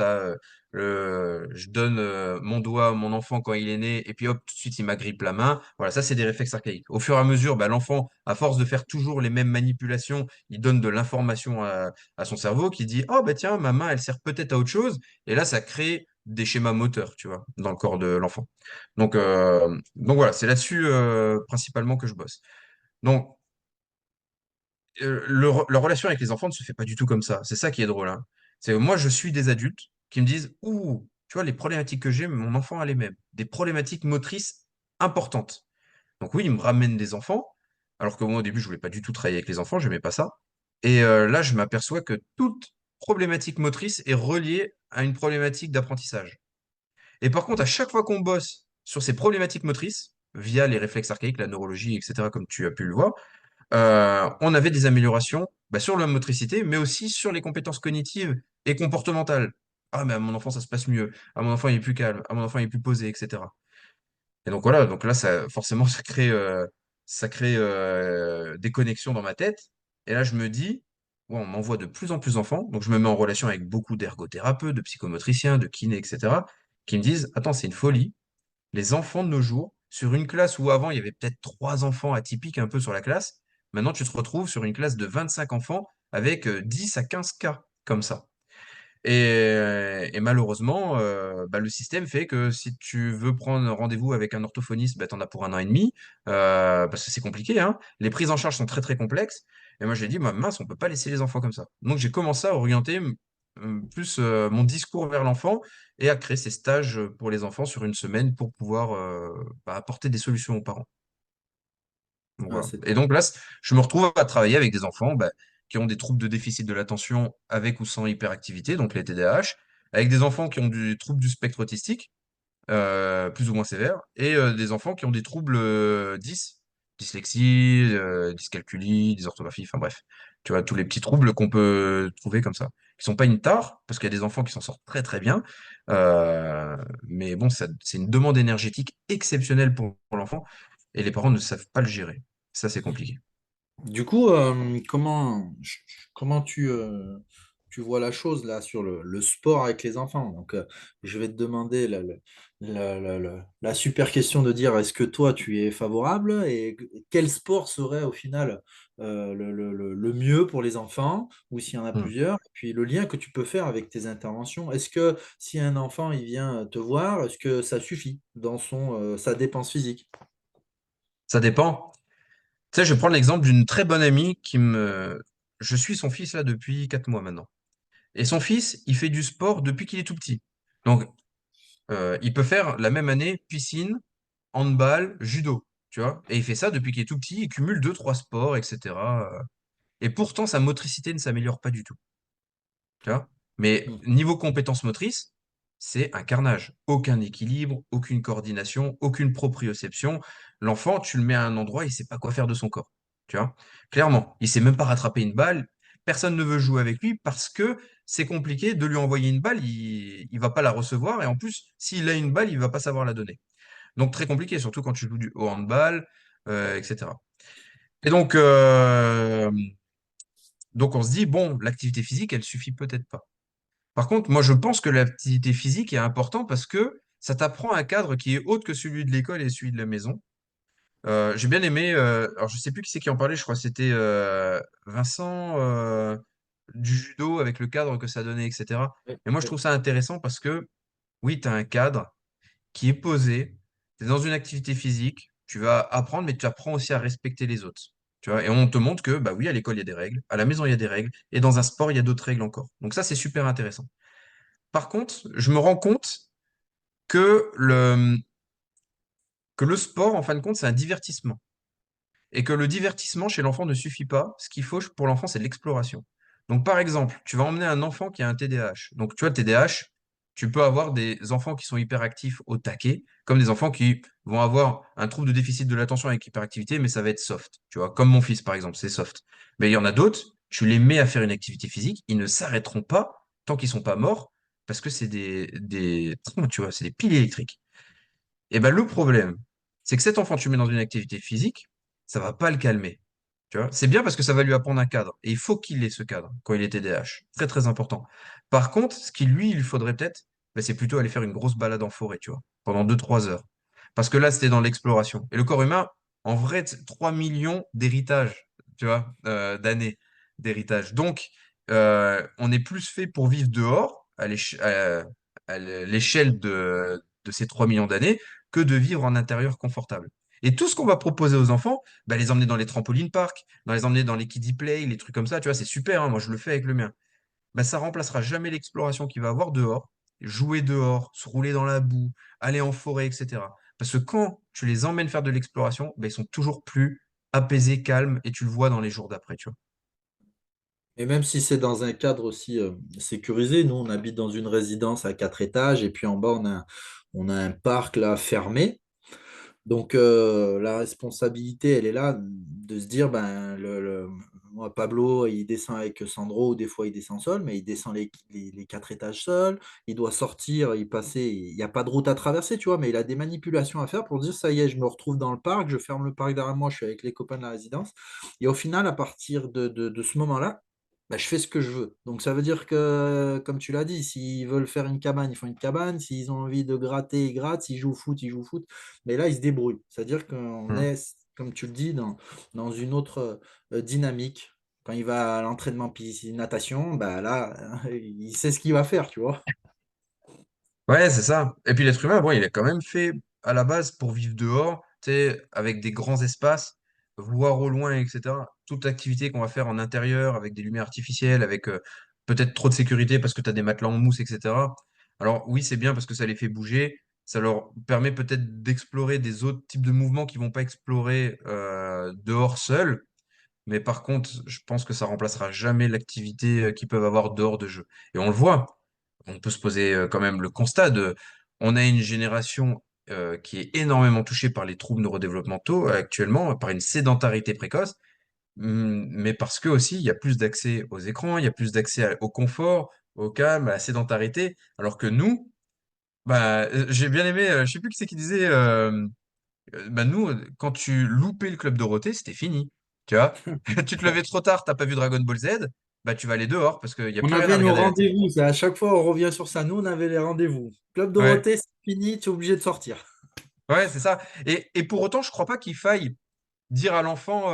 je donne mon doigt à mon enfant quand il est né, et puis hop, tout de suite, il m'agrippe la main. Voilà, ça, c'est des réflexes archaïques. Au fur et à mesure, bah, l'enfant, à force de faire toujours les mêmes manipulations, il donne de l'information à son cerveau qui dit, oh, bah tiens, ma main, elle sert peut-être à autre chose. Et là, ça crée des schémas moteurs, tu vois, dans le corps de l'enfant. Donc voilà, c'est là-dessus principalement que je bosse. Donc, la relation avec les enfants ne se fait pas du tout comme ça. C'est ça qui est drôle, hein. C'est que moi, je suis des adultes qui me disent, ouh, tu vois, les problématiques que j'ai, mon enfant a les mêmes. Des problématiques motrices importantes. Donc oui, ils me ramènent des enfants, alors que moi, au début, je voulais pas du tout travailler avec les enfants, je n'aimais pas ça. Et là, je m'aperçois que toute problématique motrice est reliée à une problématique d'apprentissage. Et par contre, à chaque fois qu'on bosse sur ces problématiques motrices, via les réflexes archaïques, la neurologie, etc., comme tu as pu le voir, on avait des améliorations bah, sur la motricité, mais aussi sur les compétences cognitives et comportementales. Ah, mais à mon enfant, ça se passe mieux. À mon enfant, il est plus calme. À mon enfant, il est plus posé, etc. Et donc voilà, donc là, ça, forcément, ça crée des connexions dans ma tête. Et là, je me dis, ouais, on m'envoie de plus en plus d'enfants. Donc je me mets en relation avec beaucoup d'ergothérapeutes, de psychomotriciens, de kinés, etc., qui me disent, attends, c'est une folie. Les enfants de nos jours, sur une classe où avant il y avait peut-être 3 enfants atypiques un peu sur la classe, maintenant tu te retrouves sur une classe de 25 enfants avec 10 à 15 cas comme ça. Et malheureusement, bah, le système fait que si tu veux prendre rendez-vous avec un orthophoniste, bah, tu en as pour 1 an et demi, parce que c'est compliqué, hein. Les prises en charge sont très très complexes. Et moi j'ai dit, bah, mince, on peut pas laisser les enfants comme ça. Donc j'ai commencé à orienter plus mon discours vers l'enfant et à créer ces stages pour les enfants sur une semaine pour pouvoir bah, apporter des solutions aux parents. Donc, Ah, voilà. Et donc là, je me retrouve à travailler avec des enfants bah, qui ont des troubles de déficit de l'attention avec ou sans hyperactivité, donc les TDAH, avec des enfants qui ont des troubles du spectre autistique, plus ou moins sévères, et des enfants qui ont des troubles dyslexie, dyscalculie, dysorthographie, enfin bref, tu vois, tous les petits troubles qu'on peut trouver comme ça, qui sont pas une tare, parce qu'il y a des enfants qui s'en sortent très très bien, mais bon, c'est une demande énergétique exceptionnelle pour l'enfant, et les parents ne savent pas le gérer. Ça, c'est compliqué. du coup, comment tu vois la chose là sur le sport avec les enfants? Donc, je vais te demander la super question de dire est-ce que toi tu es favorable et quel sport serait au final le mieux pour les enfants ou s'il y en a Hmm. plusieurs? Et puis le lien que tu peux faire avec tes interventions. Est-ce que si un enfant il vient te voir, est-ce que ça suffit dans sa dépense physique? Ça dépend. Tu sais, je vais prendre l'exemple d'une très bonne amie qui me... Je suis son fils là depuis 4 mois maintenant. Et son fils, il fait du sport depuis qu'il est tout petit. Donc, il peut faire la même année piscine, handball, judo, tu vois. Et il fait ça depuis qu'il est tout petit, il cumule deux, trois sports, etc. Et pourtant, sa motricité ne s'améliore pas du tout, tu vois. Mais niveau compétences motrices, c'est un carnage. Aucun équilibre, aucune coordination, aucune proprioception. L'enfant, tu le mets à un endroit, il sait pas quoi faire de son corps. tu vois. Clairement, il sait même pas rattraper une balle. Personne ne veut jouer avec lui parce que c'est compliqué de lui envoyer une balle. Il va pas la recevoir et en plus, s'il a une balle, il va pas savoir la donner. Donc très compliqué, surtout quand tu joues au handball, etc. Et donc on se dit, bon, l'activité physique, elle suffit peut-être pas. Par contre, moi, je pense que l'activité physique est importante parce que ça t'apprend un cadre qui est autre que celui de l'école et celui de la maison. J'ai bien aimé, alors je sais plus qui c'est qui en parlait, je crois que c'était Vincent du judo avec le cadre que ça donnait, etc. Oui, Et moi, je oui. trouve ça intéressant parce que oui, tu as un cadre qui est posé, tu es dans une activité physique, tu vas apprendre, mais tu apprends aussi à respecter les autres. Tu vois, et on te montre que, bah oui, à l'école, il y a des règles, à la maison, il y a des règles, et dans un sport, il y a d'autres règles encore. Donc ça, c'est super intéressant. Par contre, je me rends compte que que le sport, en fin de compte, c'est un divertissement. Et que le divertissement chez l'enfant ne suffit pas. Ce qu'il faut pour l'enfant, c'est de l'exploration. Donc, par exemple, tu vas emmener un enfant qui a un TDAH. Donc, tu vois, le TDAH, tu peux avoir des enfants qui sont hyperactifs au taquet, comme des enfants qui vont avoir un trouble de déficit de l'attention avec hyperactivité, mais ça va être soft. Tu vois, comme mon fils, par exemple, c'est soft. Mais il y en a d'autres, tu les mets à faire une activité physique, ils ne s'arrêteront pas tant qu'ils sont pas morts, parce que c'est tu vois, c'est des piles électriques. Et ben le problème, c'est que cet enfant, tu le mets dans une activité physique, ça va pas le calmer. Tu vois, c'est bien parce que ça va lui apprendre un cadre. Et il faut qu'il ait ce cadre quand il est TDAH. Très, très important. Par contre, ce qui lui, il lui faudrait peut-être, ben, c'est plutôt aller faire une grosse balade en forêt, tu vois, pendant 2 3 heures. Parce que là, c'était dans l'exploration. Et le corps humain, en vrai, 3 millions d'héritages, tu vois, d'années d'héritage. Donc, on est plus fait pour vivre dehors, à l'échelle de ces 3 millions d'années, que de vivre en intérieur confortable. Et tout ce qu'on va proposer aux enfants, bah, les emmener dans les trampolines parks, les emmener dans les kiddie play, les trucs comme ça, tu vois, c'est super, hein, moi je le fais avec le mien. Bah, ça remplacera jamais l'exploration qu'il va avoir dehors, jouer dehors, se rouler dans la boue, aller en forêt, etc. Parce que quand tu les emmènes faire de l'exploration, bah, ils sont toujours plus apaisés, calmes, et tu le vois dans les jours d'après, tu vois. Et même si c'est dans un cadre aussi sécurisé, nous, on habite dans une résidence à 4 étages et puis en bas, on a un parc là fermé. Donc, la responsabilité, elle est là de se dire, ben, moi, Pablo, il descend avec Sandro, ou des fois, il descend seul, mais il descend les 4 étages seul. Il doit sortir, il n'y a pas de route à traverser, tu vois, mais il a des manipulations à faire pour dire, ça y est, je me retrouve dans le parc, je ferme le parc derrière moi, je suis avec les copains de la résidence. Et au final, à partir de ce moment-là, ben, je fais ce que je veux. Donc, ça veut dire que, comme tu l'as dit, s'ils veulent faire une cabane, ils font une cabane. S'ils ont envie de gratter, ils grattent. S'ils jouent au foot, ils jouent au foot. Mais là, ils se débrouillent. C'est-à-dire qu'on Hmm. est, comme tu le dis, dans une autre dynamique. Quand il va à l'entraînement natation, bah là, il sait ce qu'il va faire, tu vois. Ouais, c'est ça. Et puis l'être humain, bon, il est quand même fait à la base pour vivre dehors, tu sais, avec des grands espaces, voir au loin, etc. Toute activité qu'on va faire en intérieur, avec des lumières artificielles, avec peut-être trop de sécurité parce que tu as des matelas en mousse, etc. Alors oui, c'est bien parce que ça les fait bouger, ça leur permet peut-être d'explorer des autres types de mouvements qu'ils vont pas explorer dehors seuls. Mais par contre, je pense que ça remplacera jamais l'activité qu'ils peuvent avoir dehors de jeu. Et on le voit. On peut se poser quand même le constat de, on a une génération qui est énormément touchée par les troubles neurodéveloppementaux actuellement, par une sédentarité précoce, mais parce que aussi il y a plus d'accès aux écrans, il y a plus d'accès au confort, au calme, à la sédentarité, alors que nous, bah, j'ai bien aimé, je sais plus qui c'est qui disait, bah nous, quand tu loupais le club Dorothée, c'était fini. Tu vois, tu te levais trop tard, t'as pas vu Dragon Ball Z, bah tu vas aller dehors parce qu'il n'y a On plus rien à avait nos regarder à la télé. rendez-vous. À chaque fois, on revient sur ça. Nous, on avait les rendez-vous. Club Ouais, Dorothée, c'est fini, tu es obligé de sortir. ouais, c'est ça. Et pour autant, je crois pas qu'il faille dire à l'enfant,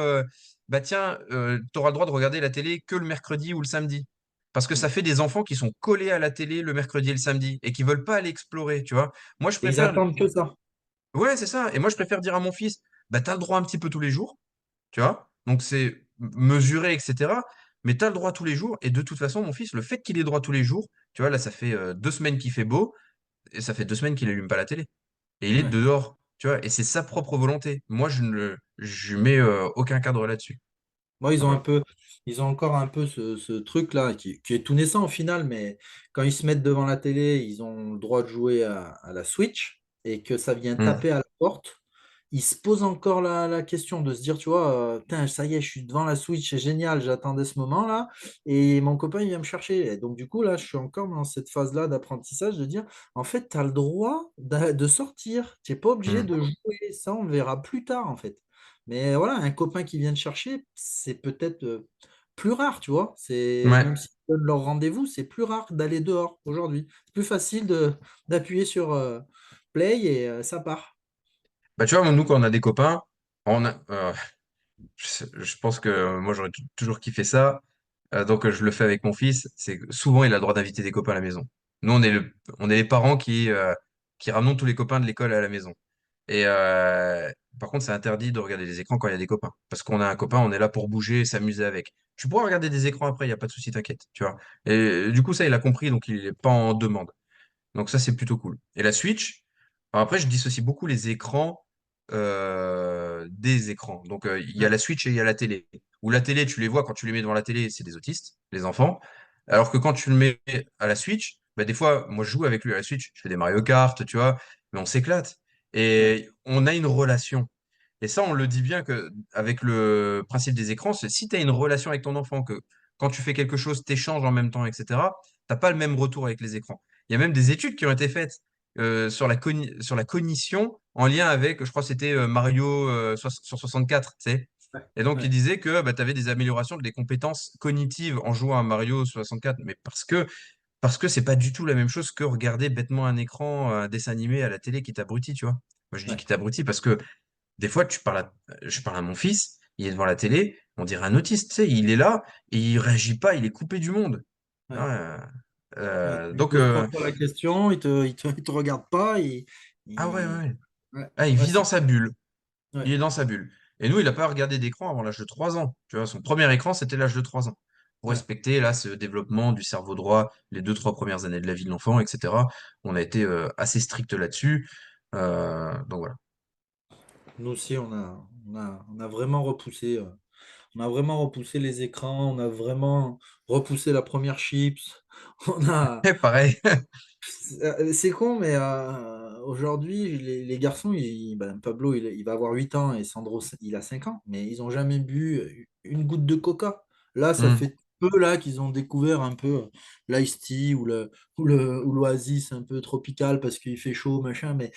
bah tiens, tu auras le droit de regarder la télé que le mercredi ou le samedi. Parce que ça fait des enfants qui sont collés à la télé le mercredi et le samedi et qui veulent pas aller explorer, tu vois. Moi, je Ils préfère, attendent que ça. ouais, c'est ça. Et moi, je préfère dire à mon fils, bah t'as le droit un petit peu tous les jours. Tu vois? Donc c'est mesuré, etc. Mais tu as le droit tous les jours. Et de toute façon, mon fils, le fait qu'il ait droit tous les jours, tu vois, là, ça fait 2 semaines qu'il fait beau, et ça fait 2 semaines qu'il n'allume pas la télé. Et il est Ouais. dehors, tu vois, et c'est sa propre volonté. Moi, je lui mets aucun cadre là-dessus. Moi, Donc, voilà. ils ont encore un peu ce truc-là qui est tout naissant au final, mais quand ils se mettent devant la télé, ils ont le droit de jouer à la Switch et que ça vient Hmm. taper à la porte. il se pose encore la question de se dire, tu vois, putain, ça y est, je suis devant la Switch, c'est génial, j'attendais ce moment-là, et mon copain, il vient me chercher. Et donc, du coup, là, je suis encore dans cette phase-là d'apprentissage de dire, en fait, tu as le droit de sortir, tu n'es pas obligé Hmm. de jouer, ça, on le verra plus tard, en fait. Mais voilà, un copain qui vient te chercher, c'est peut-être plus rare, tu vois. C'est, même Ouais. s'ils donnent leur rendez-vous, c'est plus rare d'aller dehors aujourd'hui. C'est plus facile d'appuyer sur play et ça part. Bah, tu vois, nous, quand on a des copains, on a, je pense que moi, j'aurais toujours kiffé ça. Donc, je le fais avec mon fils. C'est que souvent, il a le droit d'inviter des copains à la maison. Nous, on est les parents qui ramenons tous les copains de l'école à la maison. Et par contre, c'est interdit de regarder les écrans quand il y a des copains. Parce qu'on a un copain, on est là pour bouger et s'amuser avec. Tu pourras regarder des écrans après, il n'y a pas de souci, t'inquiète. Tu vois. Et du coup, ça, il a compris, donc il n'est pas en demande. Donc ça, c'est plutôt cool. Et la Switch, alors après, je dissocie beaucoup les écrans des écrans. Donc il y a Ouais, la Switch et il y a la télé. Ou la télé, tu les vois quand tu les mets devant la télé, c'est des autistes, les enfants. Alors que quand tu le mets à la Switch, bah, des fois, moi, je joue avec lui à la Switch, je fais des Mario Kart, tu vois, mais on s'éclate. ouais, Et on a une relation. Et ça, on le dit bien que avec le principe des écrans, c'est si tu as une relation avec ton enfant, que quand tu fais quelque chose, tu échanges en même temps, etc., t'as pas le même retour avec les écrans. Il y a même des études qui ont été faites sur la cognition en lien avec, je crois que c'était Mario sur 64, tu sais. ouais, Et donc, il ouais, disait que bah, tu avais des améliorations des compétences cognitives en jouant à Mario 64, mais parce que c'est pas du tout la même chose que regarder bêtement un écran, un dessin animé à la télé qui t'abrutit, tu vois. Moi, je dis ouais, qu'il t'abrutit parce que des fois, je parle à mon fils, il est devant la télé, on dirait un autiste, tu sais, il est là et il réagit pas, il est coupé du monde. ouais. Ah, Ouais, tu lui donc, poses pas trop la question, il te regarde pas, ah ouais, ouais, il- ouais. ouais, Ah, il ouais, vit dans sa bulle. ouais, Il est dans sa bulle. Et nous, il n'a pas regardé d'écran avant l'âge de 3 ans. Tu vois, son premier écran, c'était l'âge de 3 ans. Pour ouais. respecter là ce développement du cerveau droit, les 2, 3 premières années de la vie de l'enfant, etc. On a été assez strict là-dessus. Donc voilà. Nous aussi, on a vraiment on a vraiment repoussé les écrans, on a vraiment repoussé la première chips. On a, Et pareil. c'est con, mais aujourd'hui, les garçons, ben, Pablo, il va avoir 8 ans et Sandro, il a 5 ans, mais ils n'ont jamais bu une goutte de coca. Là, ça Hmm. fait peu là qu'ils ont découvert un peu l'ice tea ou l'oasis un peu tropical parce qu'il fait chaud, machin, mais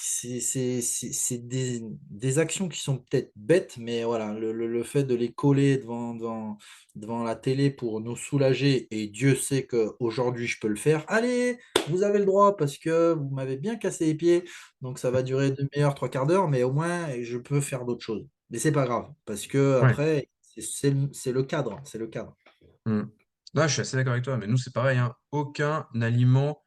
c'est des actions qui sont peut-être bêtes, mais voilà, le fait de les coller devant la télé pour nous soulager, et Dieu sait qu'aujourd'hui je peux le faire. Allez! Vous avez le droit parce que vous m'avez bien cassé les pieds. Donc ça va durer 2 heures, 3 quarts d'heure, mais au moins je peux faire d'autres choses. Mais c'est pas grave parce que Ouais. après, c'est le cadre. C'est le cadre. Hmm. Non, je suis assez d'accord avec toi, mais nous, c'est pareil, hein. Aucun aliment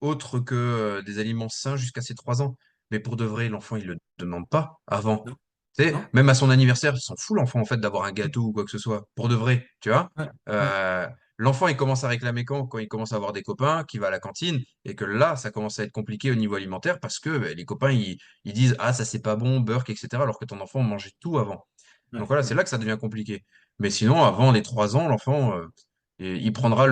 autre que des aliments sains jusqu'à ses 3 ans. Mais pour de vrai, l'enfant, il le demande pas avant. Non? Tu sais, Non? même à son anniversaire, il s'en fout, l'enfant, en fait, d'avoir un gâteau ou quoi que ce soit. Pour de vrai, tu vois. Ouais, ouais, Euh, L'enfant, il commence à réclamer quand il commence à avoir des copains, qui va à la cantine, et que là, ça commence à être compliqué au niveau alimentaire parce que les copains, ils disent, ah, ça, c'est pas bon, burk, etc., alors que ton enfant mangeait tout avant. ouais, Donc voilà, c'est ouais, là que ça devient compliqué. Mais sinon, avant les 3 ans, l'enfant, il prendra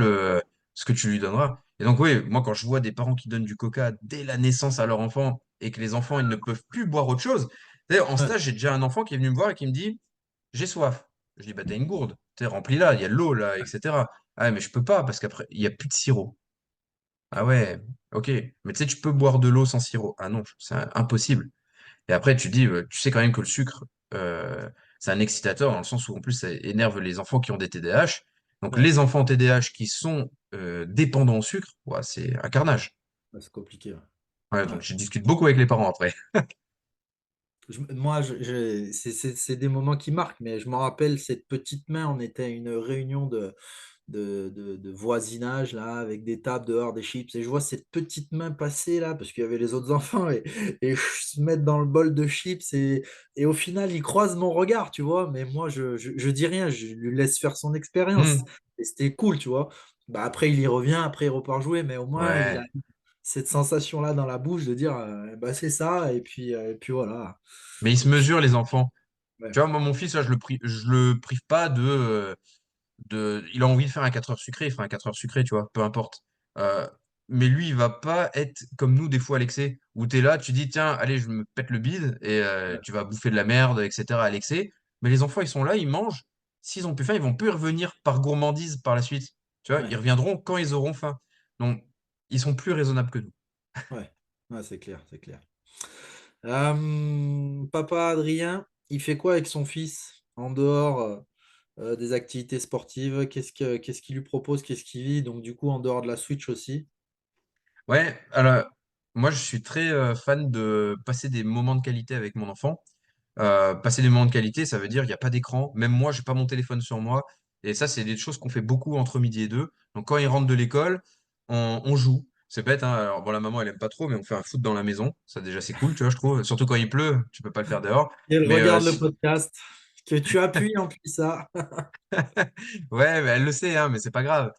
ce que tu lui donneras. Et donc, oui, moi, quand je vois des parents qui donnent du coca dès la naissance à leur enfant et que les enfants, ils ne peuvent plus boire autre chose. D'ailleurs, en ouais, stage, j'ai déjà un enfant qui est venu me voir et qui me dit, j'ai soif. Je dis, bah, t'as une gourde, t'es remplie là, il y a de l'eau là, etc. Ah, ouais, mais je peux pas parce qu'après, il n'y a plus de sirop. Ah ouais, ok. Mais tu sais, tu peux boire de l'eau sans sirop. Ah non, c'est impossible. Et après, tu dis, tu sais quand même que le sucre, euh, c'est un excitateur dans le sens où en plus ça énerve les enfants qui ont des TDAH. Donc ouais, les enfants TDAH qui sont dépendants au sucre, ouais, c'est un carnage. ouais, c'est compliqué. Ouais. Ouais, donc Ouais. je discute beaucoup avec les parents après. Moi, c'est des moments qui marquent, mais je me rappelle cette petite main, on était à une réunion de voisinage là, avec des tables dehors, des chips, et je vois cette petite main passer là, parce qu'il y avait les autres enfants, et se mettre dans le bol de chips, et au final, il croise mon regard, tu vois, mais moi, je dis rien, je lui laisse faire son expérience, Hmm. et c'était cool, tu vois. Bah, après, il y revient, après, il repart jouer, mais au moins, il a Ouais. cette sensation-là dans la bouche de dire, bah, c'est ça, et puis voilà. Mais ils se Et puis, mesurent les enfants. ouais, Tu vois, moi mon fils, là, je le prive pas il a envie de faire un 4 heures sucré, il fera un 4 heures sucré, tu vois, peu importe. mais lui, il va pas être comme nous des fois à l'excès, où tu es là, tu dis, tiens, allez, je me pète le bide et Ouais. tu vas bouffer de la merde, etc. à l'excès. Mais les enfants, ils sont là, ils mangent. S'ils ont plus faim, ils vont plus y revenir par gourmandise par la suite. Tu vois, ils Ouais. reviendront quand ils auront faim. Donc, ils sont plus raisonnables que nous. Ouais. Ouais, c'est clair, c'est clair. Papa Adrien, il fait quoi avec son fils en dehors des activités sportives? Qu'est-ce qu'il lui propose? Qu'est-ce qu'il vit? Donc, du coup, en dehors de la Switch aussi. Ouais, alors, moi, je suis très fan de passer des moments de qualité avec mon enfant. Passer des moments de qualité, ça veut dire il n'y a pas d'écran. Même moi, j'ai pas mon téléphone sur moi. Et ça, c'est des choses qu'on fait beaucoup entre midi et deux. Donc, quand ils rentrent de l'école, on joue. C'est bête, hein. Alors, bon, la maman, elle aime pas trop, mais on fait un foot dans la maison. Ça, déjà, c'est cool, tu vois, je trouve. Surtout quand il pleut, tu peux pas le faire dehors. Et elle Mais regarde le podcast. Que tu appuies en plus ça. ouais, mais elle le sait, hein, mais c'est pas grave.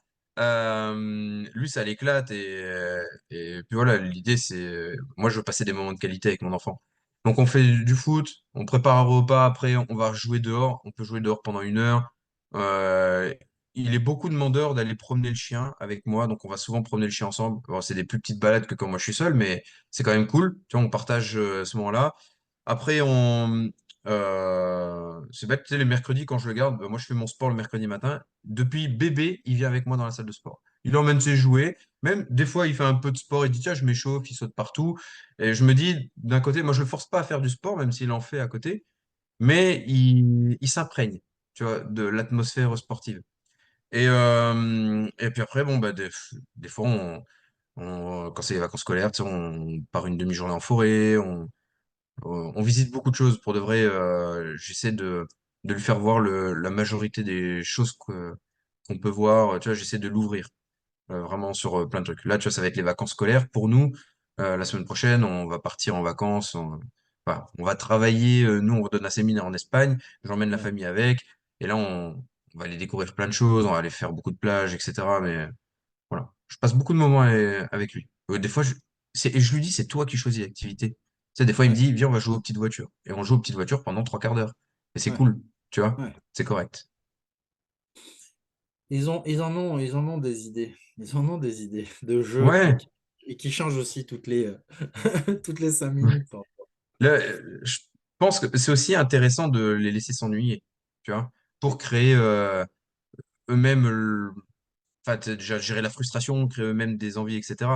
Lui, ça l'éclate et puis voilà, l'idée c'est, moi, je veux passer des moments de qualité avec mon enfant. Donc, on fait du foot, on prépare un repas, après, on va jouer dehors. On peut jouer dehors pendant 1 heure. Euh, il est beaucoup demandeur d'aller promener le chien avec moi, donc on va souvent promener le chien ensemble. Bon, c'est des plus petites balades que quand moi je suis seul, mais c'est quand même cool. Tu vois, on partage ce moment-là. Après, c'est bête, tu sais, les mercredis, quand je le garde, bah, moi je fais mon sport le mercredi matin. Depuis bébé, il vient avec moi dans la salle de sport. Il emmène ses jouets. Même des fois, il fait un peu de sport. Il dit, tiens, je m'échauffe, il saute partout. Et je me dis, d'un côté, moi je le force pas à faire du sport, même s'il en fait à côté, mais il s'imprègne, tu vois, de l'atmosphère sportive. Et puis après, bon, bah, des fois, quand c'est les vacances scolaires, tu sais, on part une demi-journée en forêt, on visite beaucoup de choses pour de vrai. J'essaie de lui faire voir la majorité des choses qu'on peut voir. Tu vois, j'essaie de l'ouvrir vraiment sur plein de trucs. Là, tu vois, ça va être les vacances scolaires. Pour nous, la semaine prochaine, on va partir en vacances. Enfin, on va travailler. Nous, on redonne un séminaire en Espagne. J'emmène la Ouais, famille avec. Et là, on va aller découvrir plein de choses. On va aller faire beaucoup de plages, etc. Mais voilà, je passe beaucoup de moments avec lui. Des fois, et je lui dis, c'est toi qui choisis l'activité. Tu sais, des fois, il me ouais, dit, viens, on va jouer aux petites voitures. Et on joue aux petites voitures pendant 3 quarts d'heure. Et c'est ouais, cool, tu vois, ouais. c'est correct. Ils en ont des idées. Ils en ont des idées de jeux Ouais. et qui changent aussi toutes les 5 minutes. Là, je pense que c'est aussi intéressant de les laisser s'ennuyer, tu vois, pour créer eux-mêmes, enfin, déjà gérer la frustration, créer eux-mêmes des envies, etc.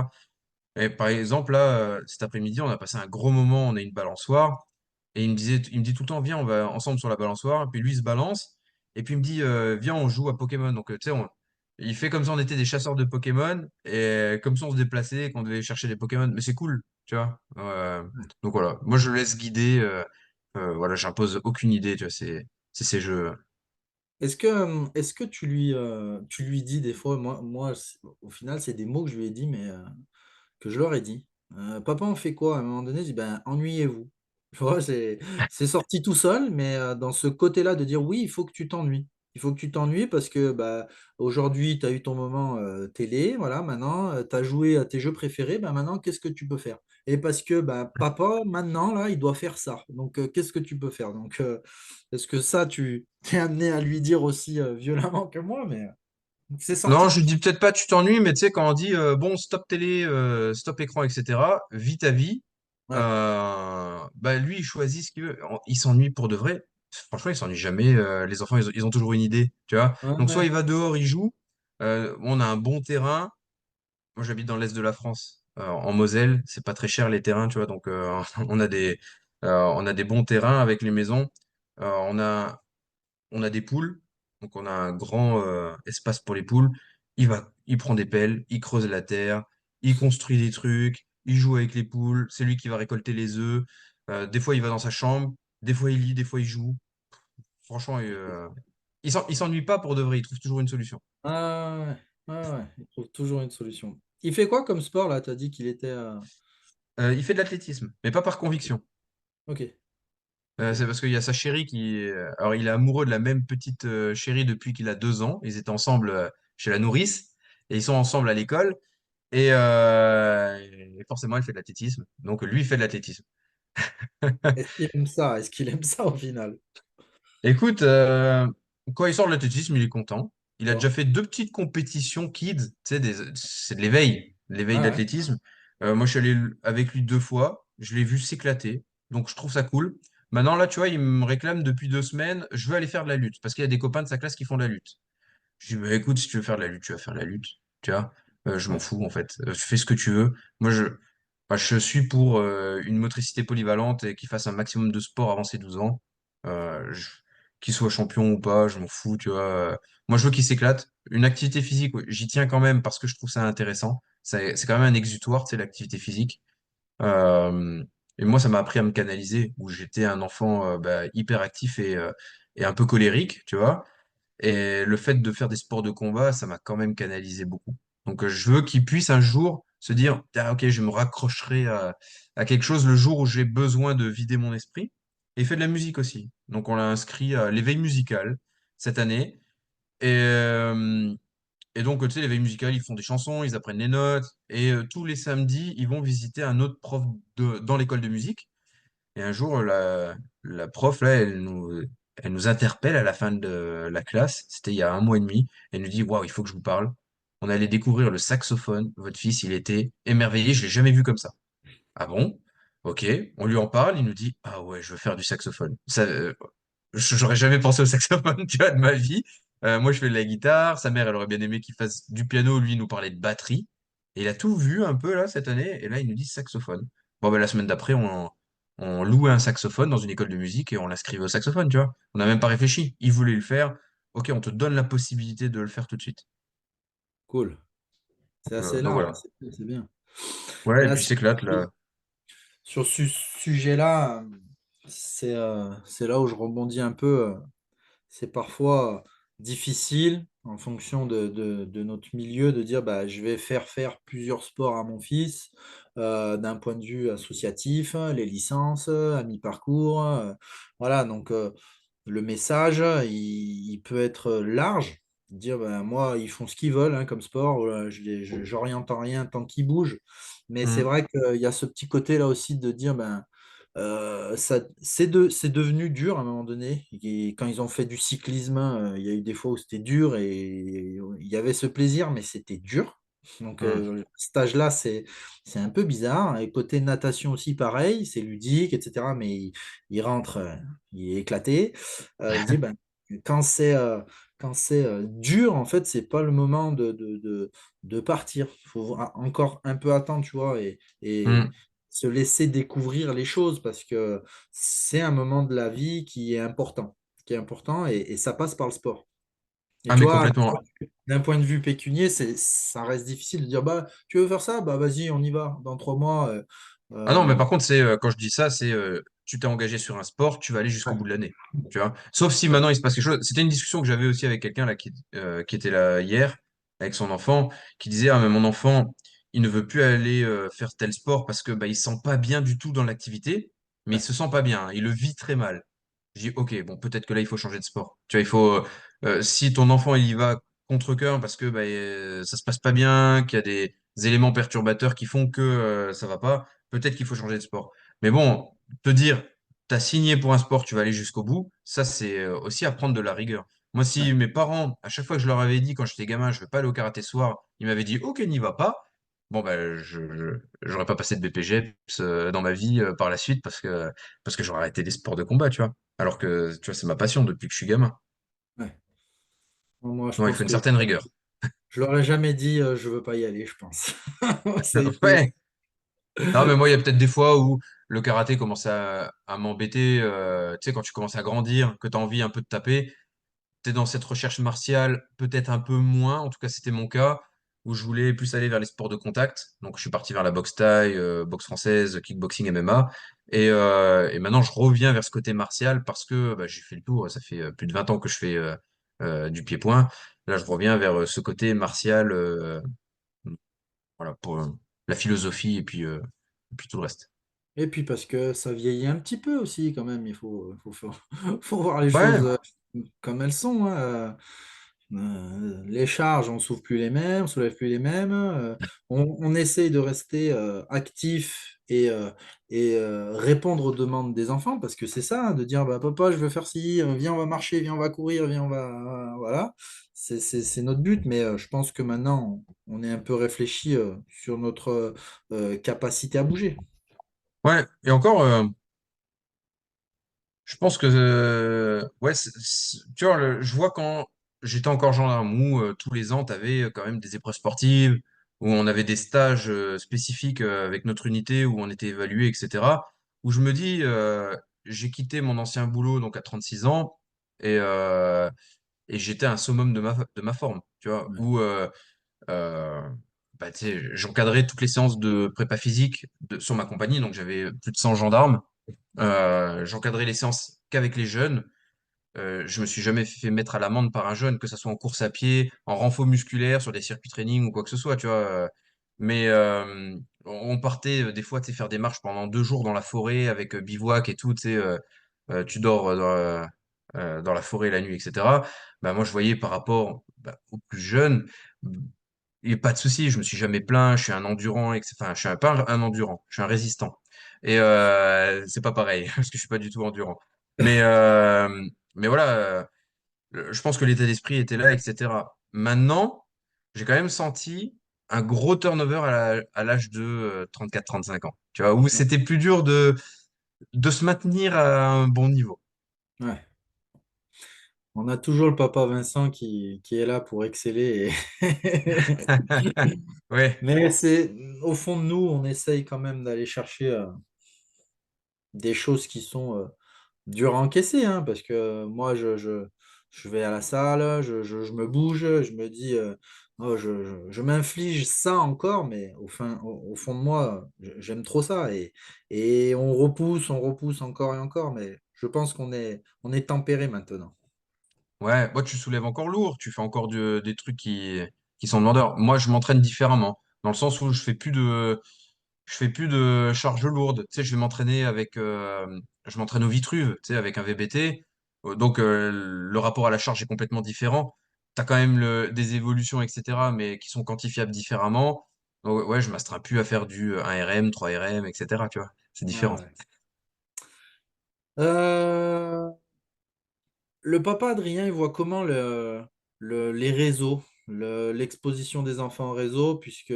Et par exemple, là, cet après-midi, on a passé un gros moment, on a une balançoire, et il me dit tout le temps, viens, on va ensemble sur la balançoire, puis lui, il se balance, et puis il me dit, viens, on joue à Pokémon. Donc, tu sais, il fait comme si on était des chasseurs de Pokémon, et comme si on se déplaçait, qu'on devait chercher des Pokémon, mais c'est cool, tu vois. Donc voilà, moi, je le laisse guider, voilà, j'impose aucune idée, tu vois, c'est ces jeux. Est-ce que tu lui dis des fois, au final, c'est des mots que je lui ai dit, mais que je leur ai dit. Papa, on fait quoi? À un moment donné, je dis, ben, ennuyez-vous. Tu vois, c'est sorti tout seul, mais dans ce côté-là de dire, oui, il faut que tu t'ennuies. Il faut que tu t'ennuies parce que bah, aujourd'hui, tu as eu ton moment télé, voilà, maintenant, tu as joué à tes jeux préférés, ben, maintenant, qu'est-ce que tu peux faire? Et parce que bah, papa, maintenant, là, il doit faire ça. Donc, qu'est-ce que tu peux faire? Donc, est-ce que ça, tu t'es amené à lui dire aussi violemment que moi, mais c'est Non, sorti je tout lui seul. dis peut-être pas tu t'ennuies, mais tu sais, quand on dit bon, stop télé, stop écran, etc., vis ta vie, Ouais. bah lui, il choisit ce qu'il veut. Il s'ennuie pour de vrai. Franchement, il s'ennuie jamais. Les enfants, ils ont toujours une idée, tu vois. Ouais, Donc, soit ouais. il va dehors, il joue. On a un bon terrain. Moi, j'habite dans l'est de la France, en Moselle. C'est pas très cher les terrains, tu vois. Donc, on a des bons terrains avec les maisons. On a des poules, donc on a un grand espace pour les poules. Il prend des pelles, il creuse la terre, il construit des trucs, il joue avec les poules, c'est lui qui va récolter les œufs. Des fois, il va dans sa chambre, des fois, il lit, des fois, il joue. Franchement, il s'ennuie pas pour de vrai, il trouve toujours une solution. Ah ouais, ouais, ouais, il trouve toujours une solution. Il fait quoi comme sport là? Tu as dit qu'il était. Il fait de l'athlétisme, mais pas par conviction. Ok, ok. C'est parce qu'il y a sa chérie alors, il est amoureux de la même petite chérie depuis qu'il a 2 ans. Ils étaient ensemble chez la nourrice et ils sont ensemble à l'école. Et forcément, elle fait de l'athlétisme. Donc, lui, il fait de l'athlétisme. Est-ce qu'il aime ça? Est-ce qu'il aime ça au final? Écoute, quand il sort de l'athlétisme, il est content. Il a déjà Bon, fait 2 petites compétitions kids. Tu sais, c'est de l'éveil. l'éveil Ouais, ouais. d'athlétisme. Moi, je suis allé avec lui 2 fois. Je l'ai vu s'éclater. Donc, je trouve ça cool. Maintenant, là, tu vois, il me réclame depuis 2 semaines. Je veux aller faire de la lutte parce qu'il y a des copains de sa classe qui font de la lutte. Je dis, bah, écoute, si tu veux faire de la lutte, tu vas faire de la lutte. Tu vois, je m'en Ouais. fous, en fait. Fais ce que tu veux. Moi, je suis pour une motricité polyvalente et qu'il fasse un maximum de sport avant ses 12 ans. Euh, je- Qu'il soit champion ou pas, je m'en fous, tu vois. Moi, je veux qu'il s'éclate. Une activité physique, ouais, j'y tiens quand même parce que je trouve ça intéressant. C'est quand même un exutoire, c'est l'activité physique. Euh, et moi, ça m'a appris à me canaliser, où j'étais un enfant hyper actif et un peu colérique, tu vois. Et le fait de faire des sports de combat, ça m'a quand même canalisé beaucoup. Donc, je veux qu'il puisse un jour se dire, ah, ok, je me raccrocherai à quelque chose le jour où j'ai besoin de vider mon esprit. Et il fait de la musique aussi. Donc, on l'a inscrit à l'éveil musical cette année. Et, euh, et donc, tu sais, l'éveil musical, ils font des chansons, ils apprennent les notes. Et tous les samedis, ils vont visiter un autre prof dans l'école de musique. Et un jour, la prof, là, elle nous interpelle à la fin de la classe. C'était il y a un mois et demi. Elle nous dit, waouh, il faut que je vous parle. On allait découvrir le saxophone. Votre fils, il était émerveillé. Je l'ai jamais vu comme ça. Ah bon? Ok. On lui en parle. Il nous dit, ah ouais, je veux faire du saxophone. Ça, j'aurais jamais pensé au saxophone, tu vois, de ma vie. Moi, je fais de la guitare. Sa mère, elle aurait bien aimé qu'il fasse du piano. Lui, il nous parlait de batterie. Et il a tout vu un peu, là, cette année. Et là, il nous dit saxophone. Bon, ben, la semaine d'après, on louait un saxophone dans une école de musique et on l'inscrivait au saxophone, tu vois. On n'a même pas réfléchi. Il voulait le faire. Ok, on te donne la possibilité de le faire tout de suite. Cool. C'est assez Donc large, hein, voilà. c'est bien. Ouais, et Là, puis s'éclate, là. sur ce sujet-là, c'est là où je rebondis un peu. C'est parfois difficile, en fonction de notre milieu, de dire bah, je vais faire plusieurs sports à mon fils, d'un point de vue associatif, les licences, à mi-parcours. Voilà, donc le message, il peut être large. Dire bah, moi, ils font ce qu'ils veulent hein, comme sport, j'oriente en rien tant qu'ils bougent. Mais c'est Hmm. vrai qu'il y a ce petit côté là aussi de dire ben, c'est devenu dur à un moment donné. Et quand ils ont fait du cyclisme, il y a eu des fois où c'était dur et il y avait ce plaisir, mais c'était dur. Donc, Hmm. cet âge-là, c'est un peu bizarre. Et côté natation aussi, pareil, c'est ludique, etc. Mais il rentre, il est éclaté. Il dit, ben, quand c'est quand c'est dur, en fait, c'est pas le moment de partir. Il faut encore un peu attendre, tu vois, et Hmm. se laisser découvrir les choses parce que c'est un moment de la vie qui est important et ça passe par le sport. Et Ah, tu mais vois, complètement. d'un point de vue pécunier, ça reste difficile de dire, bah, tu veux faire ça? Bah, vas-y, on y va. Dans 3 mois, Ah non, mais euh, par contre, quand je dis ça, c'est tu t'es engagé sur un sport, tu vas aller jusqu'au ouais, bout de l'année. Tu vois? Sauf si ouais, maintenant il se passe quelque chose. C'était une discussion que j'avais aussi avec quelqu'un là qui était là hier, avec son enfant, qui disait, ah, mais mon enfant, il ne veut plus aller faire tel sport parce que bah, il se sent pas bien du tout dans l'activité, mais il ouais, se sent pas bien, hein, il le vit très mal. Je dis, ok, bon, peut-être que là, il faut changer de sport. Tu vois, il faut, si ton enfant, il y va contre-cœur parce que bah, ça se passe pas bien, qu'il y a des éléments perturbateurs qui font que ça va pas, peut-être qu'il faut changer de sport. Mais bon, te dire, t'as signé pour un sport, tu vas aller jusqu'au bout, ça, c'est aussi apprendre de la rigueur. Moi, si ouais. mes parents, à chaque fois que je leur avais dit quand j'étais gamin, je veux pas aller au karaté ce soir, ils m'avaient dit, ok, n'y va pas. Bon, ben, j'aurais pas passé de BPGEPS dans ma vie par la suite parce que j'aurais arrêté les sports de combat, tu vois. Alors que, tu vois, c'est ma passion depuis que je suis gamin. Ouais. Moi, je Non, il faut pense une que certaine rigueur. je leur ai jamais dit, je veux pas y aller, je pense. Ça a été. Ouais. Non, mais moi, il y a peut-être des fois où le karaté commence à m'embêter. Tu sais, quand tu commences à grandir, que tu as envie un peu de taper, tu es dans cette recherche martiale, peut-être un peu moins. En tout cas, c'était mon cas, où je voulais plus aller vers les sports de contact. Donc, je suis parti vers la boxe thaï, boxe française, kickboxing, MMA. Et maintenant, je reviens vers ce côté martial parce que bah, j'ai fait le tour. Ça fait plus de 20 ans que je fais du pied-point. Là, je reviens vers ce côté martial, voilà, pour la philosophie et puis tout le reste. Et puis parce que ça vieillit un petit peu aussi, quand même. Faut voir les Ouais, choses comme elles sont, hein. Les charges, on ne souffle plus les mêmes, on soulève plus les mêmes. On essaye de rester actif et, répondre aux demandes des enfants, parce que c'est ça, hein, de dire bah, papa, je veux faire ci, viens, on va marcher, viens, on va courir, viens, on va. Voilà, c'est notre but, mais je pense que maintenant, on est un peu réfléchi sur notre capacité à bouger. Ouais, et encore, je pense que, ouais, tu vois, je vois quand j'étais encore gendarme où tous les ans, tu avais quand même des épreuves sportives, où on avait des stages spécifiques avec notre unité, où on était évalué, etc. Où je me dis, j'ai quitté mon ancien boulot donc à 36 ans et, euh, et j'étais à un summum de ma forme, tu vois, Ouais, où euh, bah, tu sais, j'encadrais toutes les séances de prépa physique sur ma compagnie, donc j'avais plus de 100 gendarmes. J'encadrais les séances qu'avec les jeunes. Je me suis jamais fait mettre à l'amende par un jeune, que ce soit en course à pied, en renfort musculaire, sur des circuits training ou quoi que ce soit, tu vois. Mais on partait des fois, tu sais, faire des marches pendant 2 jours dans la forêt avec bivouac et tout, tu sais, tu dors dans la forêt la nuit, etc. Bah, moi, je voyais par rapport bah, aux plus jeunes, il n'y a pas de souci, je me suis jamais plaint, je suis un endurant, enfin, je suis pas un endurant, je suis un résistant. Et c'est pas pareil, parce que je suis pas du tout endurant. Mais, euh, mais voilà, je pense que l'état d'esprit était là, etc. Maintenant, j'ai quand même senti un gros turnover à l'âge de 34-35 ans. Tu vois, où ouais, c'était plus dur de se maintenir à un bon niveau. ouais. On a toujours le papa Vincent qui est là pour exceller. Ouais, Mais c'est au fond de nous, on essaye quand même d'aller chercher des choses qui sont dures à encaisser, hein, parce que moi, je vais à la salle, je me bouge, je me dis, oh, je m'inflige ça encore, mais au fond de moi, j'aime trop ça. Et on repousse encore et encore, mais je pense on est tempéré maintenant. ouais, moi tu soulèves encore lourd, tu fais encore des trucs qui sont demandeurs. Moi, je m'entraîne différemment, dans le sens où je fais plus de charges lourdes. Tu sais, je vais m'entraîner avec, je m'entraîne au Vitruve, tu sais, avec un VBT. Donc, le rapport à la charge est complètement différent. Tu as quand même des évolutions, etc., mais qui sont quantifiables différemment. Donc, ouais, je m'astreins plus à faire du 1 RM, 3 RM, etc., tu vois. C'est Ouais, différent. ouais. Le papa Adrien, il voit comment les réseaux, l'exposition des enfants au réseau, puisque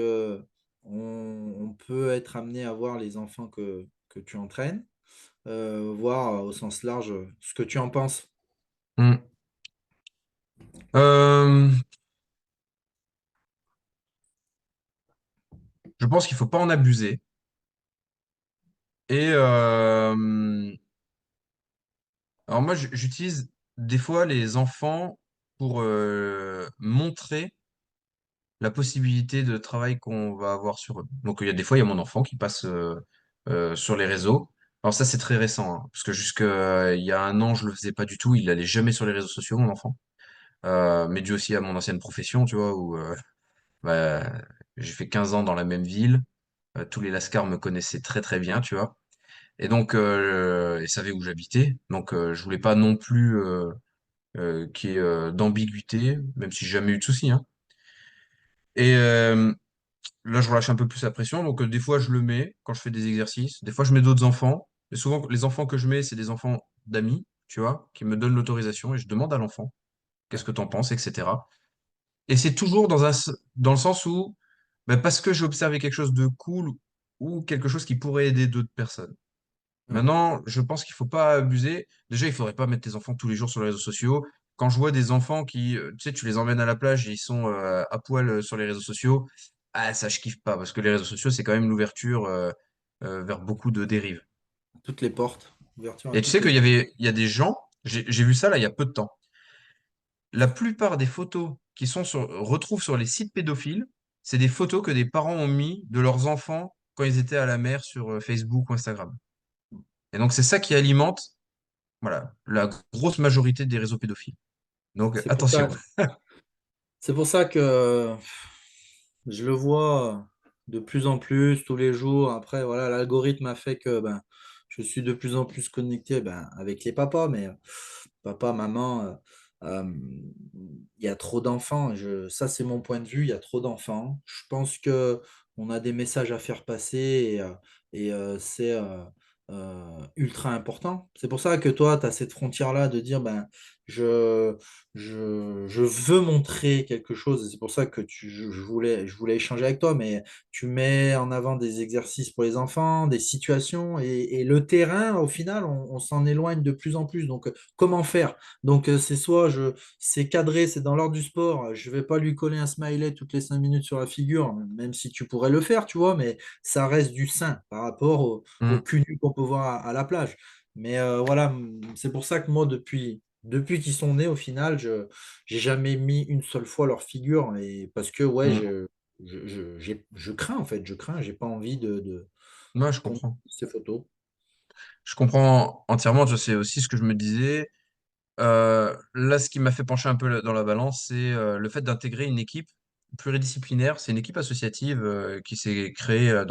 on peut être amené à voir les enfants que tu entraînes, voir au sens large ce que tu en penses. Hmm. Euh, je pense qu'il faut pas en abuser. Et alors moi, j'utilise des fois les enfants pour montrer la possibilité de travail qu'on va avoir sur eux. Donc, il y a des fois, il y a mon enfant qui passe sur les réseaux. Alors ça, c'est très récent, hein, parce que jusque il y a un an, je le faisais pas du tout. Il allait jamais sur les réseaux sociaux, mon enfant. Mais dû aussi à mon ancienne profession, tu vois, où bah, j'ai fait 15 ans dans la même ville. Tous les Lascars me connaissaient très très bien, tu vois. Et donc, ils savaient où j'habitais. Donc, je voulais pas non plus qu'il y ait d'ambiguïté, même si j'ai jamais eu de soucis, hein. Et là, je relâche un peu plus la pression. Donc, des fois, je le mets quand je fais des exercices. Des fois, je mets d'autres enfants. Et souvent, les enfants que je mets, c'est des enfants d'amis, tu vois, qui me donnent l'autorisation et je demande à l'enfant, qu'est-ce Ouais, que t'en penses, etc. Et c'est toujours dans le sens où, ben, parce que j'ai observé quelque chose de cool ou quelque chose qui pourrait aider d'autres personnes. ouais, Maintenant, je pense qu'il faut pas abuser. Déjà, il faudrait pas mettre tes enfants tous les jours sur les réseaux sociaux. Quand je vois des enfants qui, tu sais, tu les emmènes à la plage et ils sont à poil sur les réseaux sociaux, ah, ça, je kiffe pas parce que les réseaux sociaux, c'est quand même l'ouverture vers beaucoup de dérives. toutes les portes, ouverture à Et tu toutes sais les qu'il y portes. il y a des gens, j'ai vu ça là il y a peu de temps. La plupart des photos qui sont retrouvent sur les sites pédophiles, c'est des photos que des parents ont mis de leurs enfants quand ils étaient à la mer sur Facebook ou Instagram. Et donc, c'est ça qui alimente voilà, la grosse majorité des réseaux pédophiles. Donc C'est pour attention. ça, c'est pour ça que je le vois de plus en plus tous les jours. Après, voilà, l'algorithme a fait que ben, je suis de plus en plus connecté ben, avec les papas, mais papa, maman, il y a trop d'enfants. Ça, c'est mon point de vue. Il y a trop d'enfants. Je pense que on a des messages à faire passer c'est ultra important. C'est pour ça que toi, tu as cette frontière-là de dire, ben, je, je veux montrer quelque chose. Et c'est pour ça que je voulais échanger avec toi, mais tu mets en avant des exercices pour les enfants, des situations, et le terrain, au final, on s'en éloigne de plus en plus. Donc, comment faire? Donc, c'est cadré, c'est dans l'ordre du sport. Je vais pas lui coller un smiley toutes les 5 minutes sur la figure, même si tu pourrais le faire, tu vois, mais ça reste du sain par rapport au Mm, cul qu'on peut voir à la plage. Mais voilà, c'est pour ça que moi, depuis qu'ils sont nés, au final, j'ai jamais mis une seule fois leur figure. Et parce que, ouais, mm. je crains, en fait, je crains, j'ai pas envie Ouais, je qu'on ait comprends. ces photos. Je comprends entièrement. Je sais aussi ce que je me disais. Là, ce qui m'a fait pencher un peu dans la balance, c'est le fait d'intégrer une équipe pluridisciplinaire. C'est une équipe associative qui s'est créée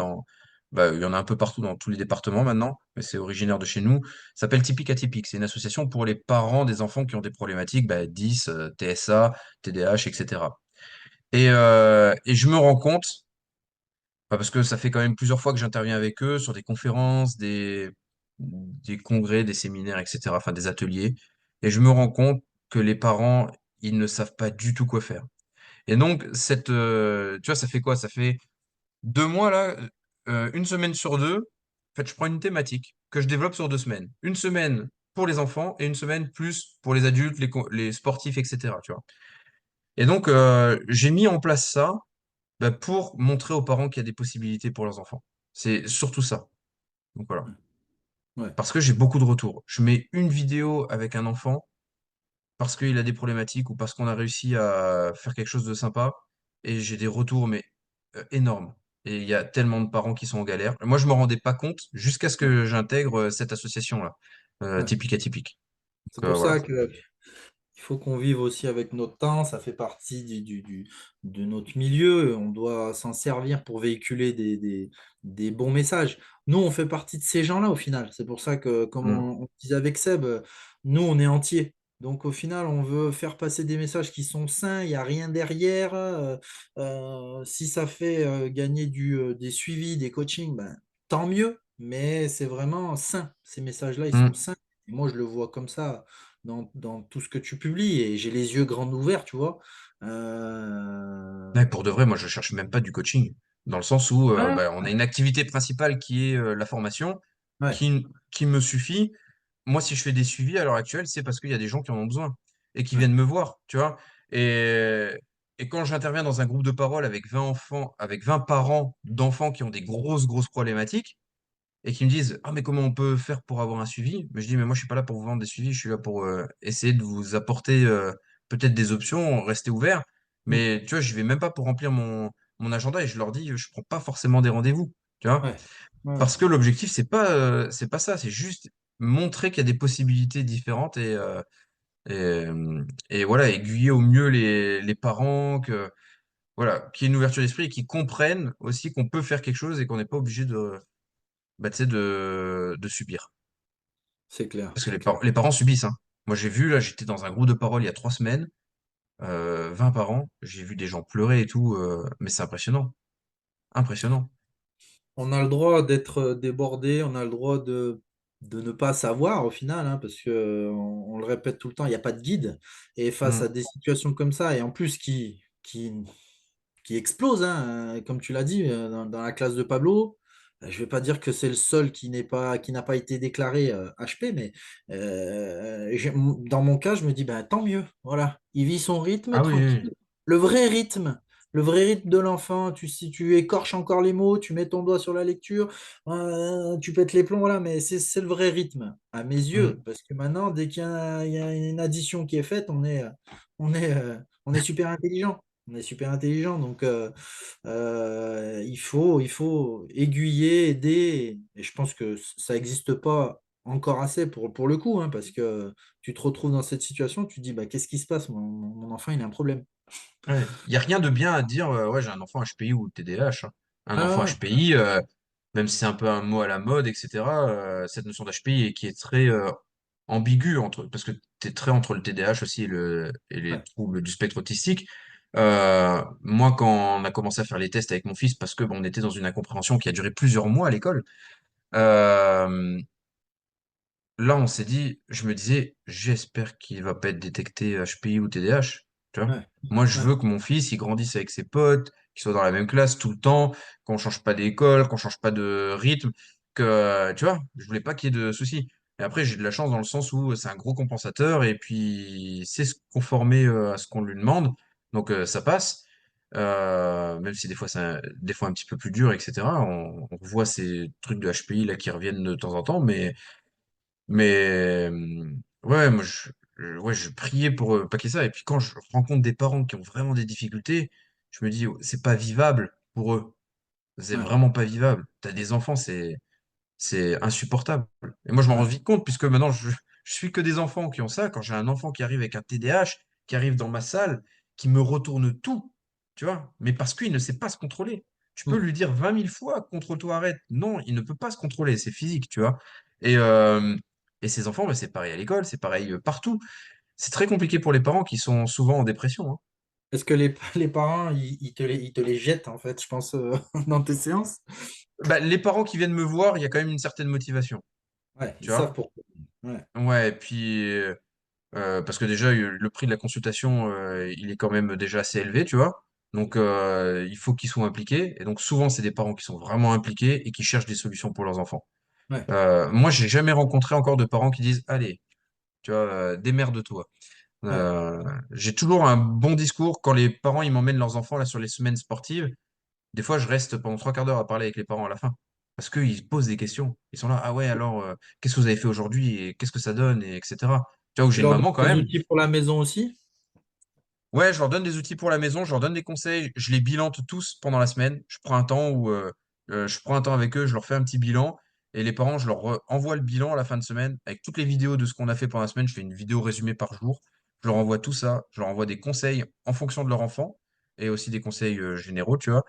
bah, il y en a un peu partout dans tous les départements maintenant, mais c'est originaire de chez nous. Ça s'appelle Typique Atypique. C'est une association pour les parents des enfants qui ont des problématiques, bah, 10, TSA, TDAH, etc. Et je me rends compte, bah, parce que ça fait quand même plusieurs fois que j'interviens avec eux sur des conférences, des congrès, des séminaires, etc., enfin des ateliers. Et je me rends compte que les parents, ils ne savent pas du tout quoi faire. Et donc, tu vois, ça fait quoi? Ça fait 2 mois là, une semaine sur deux. En fait, je prends une thématique que je développe sur 2 semaines. Une semaine pour les enfants et une semaine plus pour les adultes, les sportifs, etc. Tu vois. Et donc, j'ai mis en place ça bah, pour montrer aux parents qu'il y a des possibilités pour leurs enfants. C'est surtout ça. Donc voilà. Ouais, Parce que j'ai beaucoup de retours. Je mets une vidéo avec un enfant parce qu'il a des problématiques ou parce qu'on a réussi à faire quelque chose de sympa et j'ai des retours mais énormes. Et il y a tellement de parents qui sont en galère. Moi, je me rendais pas compte jusqu'à ce ouais, que j'intègre cette association-là, ouais. Typique Atypique. C'est Donc pour voilà. ça que il faut qu'on vive aussi avec notre temps, ça fait partie de notre milieu, on doit s'en servir pour véhiculer des bons messages. Nous, on fait partie de ces gens-là au final. C'est pour ça que, comme Mm. on disait avec Seb, nous, on est entiers. Donc au final, on veut faire passer des messages qui sont sains, il n'y a rien derrière. Si ça fait gagner des suivis, des coachings, ben, tant mieux, mais c'est vraiment sain. Ces messages-là, ils sont Mm. sains. Et moi, je le vois comme ça dans tout ce que tu publies et j'ai les yeux grands ouverts, tu vois. Ouais, pour de vrai, moi, je cherche même pas du coaching, dans le sens où Ouais, bah, on a une activité principale qui est la formation, ouais, qui me suffit. Moi, si je fais des suivis à l'heure actuelle, c'est parce qu'il y a des gens qui en ont besoin et qui ouais, viennent me voir, tu vois. Et, et quand j'interviens dans un groupe de parole avec 20 enfants, avec 20 parents d'enfants qui ont des grosses problématiques et qui me disent, ah, mais comment on peut faire pour avoir un suivi? Mais je dis, mais moi, je suis pas là pour vous vendre des suivis, je suis là pour essayer de vous apporter peut-être des options, rester ouvert. mm, Mais tu vois, je vais même pas pour remplir mon agenda et je leur dis, je prends pas forcément des rendez-vous, tu vois. ouais, ouais, Parce que l'objectif, c'est pas ça, c'est juste montrer qu'il y a des possibilités différentes et voilà, aiguiller au mieux les parents, voilà, qu'il y ait une ouverture d'esprit et qu'ils comprennent aussi qu'on peut faire quelque chose et qu'on n'est pas obligé bah, tu sais, de subir. c'est clair, Parce que c'est clair. les parents subissent, hein. Moi, j'ai vu, là, j'étais dans un groupe de parole il y a 3 semaines, 20 parents, j'ai vu des gens pleurer et tout, mais c'est impressionnant. Impressionnant. On a le droit d'être débordé, on a le droit de ne pas savoir au final, hein, parce que on le répète tout le temps, il n'y a pas de guide. Et face à Mm. des situations comme ça, et en plus qui explose, hein, comme tu l'as dit, dans la classe de Pablo. Je ne vais pas dire que c'est le seul qui n'a pas été déclaré HP, mais dans mon cas, je me dis, ben, tant mieux. Voilà. Il vit son rythme Ah oui, oui, tranquille. Le vrai rythme. Le vrai rythme de l'enfant, si tu écorches encore les mots, tu mets ton doigt sur la lecture, tu pètes les plombs, voilà, mais c'est le vrai rythme, à mes oui. yeux. Parce que maintenant, dès il y a une addition qui est faite, on est, on est super intelligent. On est super intelligent, donc il faut aiguiller, aider, et je pense que ça n'existe pas encore assez pour le coup, hein, parce que tu te retrouves dans cette situation, tu te dis, bah, qu'est-ce qui se passe? Mon enfant, il a un problème. Ouais. Il n'y a rien de bien à dire, ouais, j'ai un enfant HPI ou TDAH, hein. Un enfant Ah, ouais, HPI, même si c'est un peu un mot à la mode, etc., cette notion d'HPI qui est très ambiguë, parce que tu es très entre le TDAH aussi et les ouais, troubles du spectre autistique. Moi, quand on a commencé à faire les tests avec mon fils, parce que bon, on était dans une incompréhension qui a duré plusieurs mois à l'école, euh, là, on s'est dit, je me disais, j'espère qu'il va pas être détecté HPI ou TDAH. Tu vois? Ouais, Moi, je ouais, veux que mon fils, il grandisse avec ses potes, qu'il soit dans la même classe tout le temps, qu'on change pas d'école, qu'on change pas de rythme, que, tu vois, je voulais pas qu'il y ait de soucis. Et après, j'ai de la chance dans le sens où c'est un gros compensateur et puis il sait se conformer à ce qu'on lui demande. Donc, ça passe. Même si des fois des fois un petit peu plus dur, etc. On voit ces trucs de HPI là qui reviennent de temps en temps, mais ouais, moi, ouais, je priais pour pas qu'il y ait ça. Et puis quand je rencontre des parents qui ont vraiment des difficultés, je me dis, oh, c'est pas vivable pour eux. C'est ouais, vraiment pas vivable. T'as des enfants, c'est insupportable. Et moi, je m'en rends ouais. vite compte, puisque maintenant, je suis que des enfants qui ont ça. Quand j'ai un enfant qui arrive avec un TDAH, qui arrive dans ma salle, qui me retourne tout, tu vois, mais parce qu'il ne sait pas se contrôler. Tu peux Hmm. lui dire 20 000 fois, contrôle-toi, arrête. Non, il ne peut pas se contrôler, c'est physique, tu vois. Et, et ces enfants, bah, c'est pareil à l'école, c'est pareil partout. C'est très compliqué pour les parents qui sont souvent en dépression, hein. Est-ce que les parents, ils te les jettent, en fait, je pense, dans tes séances? Bah, les parents qui viennent me voir, il y a quand même une certaine motivation, Ouais, ils tu savent vois. pourquoi. Ouais, Ouais, et puis parce que déjà, le prix de la consultation, il est quand même déjà assez élevé, tu vois. Donc, il faut qu'ils soient impliqués. Et donc, souvent, c'est des parents qui sont vraiment impliqués et qui cherchent des solutions pour leurs enfants. ouais, Moi, j'ai jamais rencontré encore de parents qui disent, allez, tu vois, démerde-toi. ouais. J'ai toujours un bon discours quand les parents ils m'emmènent leurs enfants là sur les semaines sportives. Des fois, je reste pendant trois quarts d'heure à parler avec les parents à la fin. Parce qu'ils posent des questions. Ils sont là, ah ouais, alors, qu'est-ce que vous avez fait aujourd'hui et qu'est-ce que ça donne, et etc. Tu vois, où Tu j'ai une leur donnes maman quand des même. outils pour la maison aussi? Ouais, je leur donne des outils pour la maison, je leur donne des conseils, je les bilante tous pendant la semaine. Je prends un temps où je prends un temps avec eux, je leur fais un petit bilan et les parents, je leur envoie le bilan à la fin de semaine avec toutes les vidéos de ce qu'on a fait pendant la semaine. Je fais une vidéo résumée par jour. Je leur envoie tout ça, je leur envoie des conseils en fonction de leur enfant et aussi des conseils généraux, tu vois.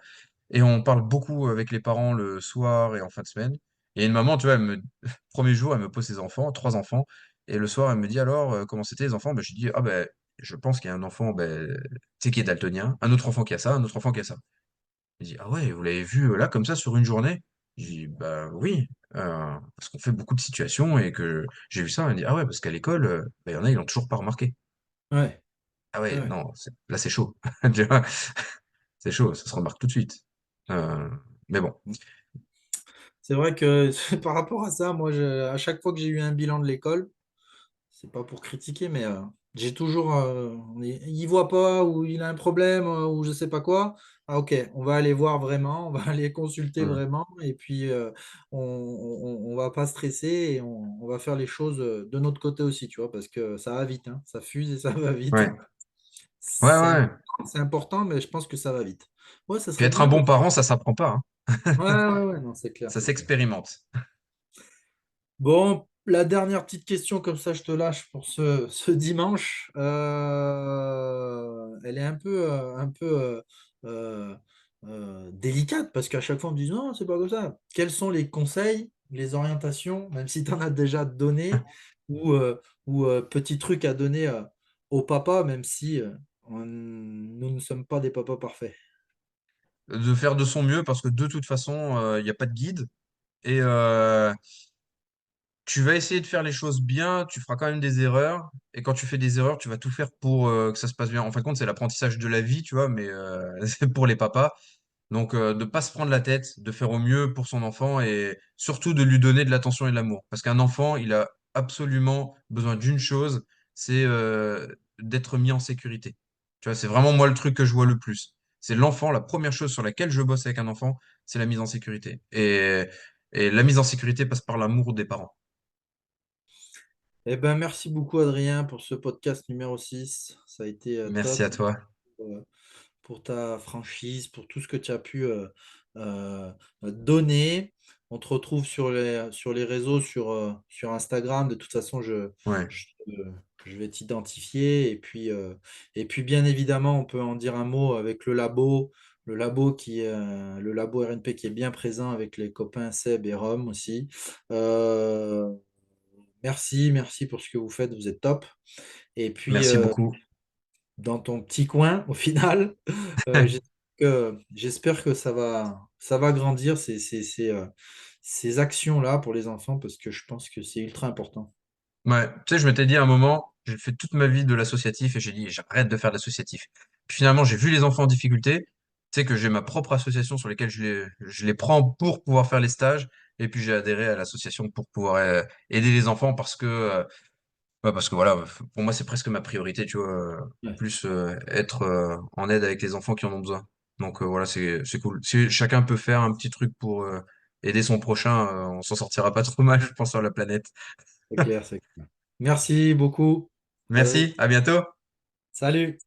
Et on parle beaucoup avec les parents le soir et en fin de semaine. Et une maman, tu vois, premier jour, elle me pose ses enfants, trois enfants. Et le soir, elle me dit alors, comment c'était les enfants? Ben, je dis, ah ben, je pense qu'il y a un enfant, ben, tu sais, qui est daltonien, un autre enfant qui a ça, un autre enfant qui a ça. Elle dit, ah ouais, vous l'avez vu là, comme ça, sur une journée? Je dis, bah oui, parce qu'on fait beaucoup de situations et que j'ai vu ça. Elle dit, ah ouais, parce qu'à l'école, ben, il y en a, ils l'ont toujours pas remarqué. Ouais, Ah ouais, ouais. non, là, c'est chaud. Tu vois, c'est chaud, ça se remarque tout de suite. Euh, mais bon. C'est vrai que par rapport à ça, moi, à chaque fois que j'ai eu un bilan de l'école, c'est pas pour critiquer, mais j'ai toujours, il voit pas ou il a un problème ou je sais pas quoi. Ah ok, on va aller voir vraiment, on va aller consulter Hmm. vraiment et puis on va pas stresser et on va faire les choses de notre côté aussi, tu vois, parce que ça va vite, hein, ça fuse et ça va vite. Ouais. Ouais, ouais. C'est important, mais je pense que ça va vite. Ouais, ça Puis serait être un bien de. bon parent, ça s'apprend pas, hein. Ouais, ouais, ouais, non, c'est clair, Ça c'est clair. s'expérimente. Bon, la dernière petite question, comme ça je te lâche pour ce dimanche. Elle est euh, délicate parce qu'à chaque fois on me dit non, c'est pas comme ça. Quels sont les conseils, les orientations, même si tu en as déjà donné, ou petits trucs à donner au papa, même si nous ne sommes pas des papas parfaits. De faire de son mieux parce que de toute façon, il n'y a pas de guide. Et tu vas essayer de faire les choses bien, tu feras quand même des erreurs. Et quand tu fais des erreurs, tu vas tout faire pour que ça se passe bien. En fin de compte, c'est l'apprentissage de la vie, tu vois, mais c'est pour les papas. Donc, de pas se prendre la tête, de faire au mieux pour son enfant et surtout de lui donner de l'attention et de l'amour. Parce qu'un enfant, il a absolument besoin d'une chose, c'est d'être mis en sécurité. Tu vois, c'est vraiment moi le truc que je vois le plus. C'est l'enfant, la première chose sur laquelle je bosse avec un enfant, c'est la mise en sécurité. Et la mise en sécurité passe par l'amour des parents. Eh ben, merci beaucoup, Adrien, pour ce podcast numéro 6. Ça a été Merci top à toi. euh, pour ta franchise, pour tout ce que tu as pu euh, donner. On te retrouve sur les réseaux, sur Instagram. De toute façon, Ouais, je, je vais t'identifier. Et puis, bien évidemment, on peut en dire un mot avec le labo RNP qui est bien présent avec les copains Seb et Rome aussi. Euh, merci pour ce que vous faites, vous êtes top. Et puis, merci beaucoup. dans ton petit coin au final. J'espère que ça va grandir ces actions-là pour les enfants parce que je pense que c'est ultra important. Ouais, tu sais, je m'étais dit à un moment, j'ai fait toute ma vie de l'associatif et j'ai dit, j'arrête de faire de l'associatif. Puis finalement, j'ai vu les enfants en difficulté. Tu sais que j'ai ma propre association sur laquelle je les prends pour pouvoir faire les stages. Et puis j'ai adhéré à l'association pour pouvoir aider les enfants parce que voilà, pour moi, c'est presque ma priorité, tu vois, Ouais, plus être en aide avec les enfants qui en ont besoin. Donc voilà, c'est cool. Si chacun peut faire un petit truc pour aider son prochain, on s'en sortira pas trop mal, je pense, sur la planète. c'est clair, c'est clair. Merci beaucoup. Merci, à bientôt. Salut.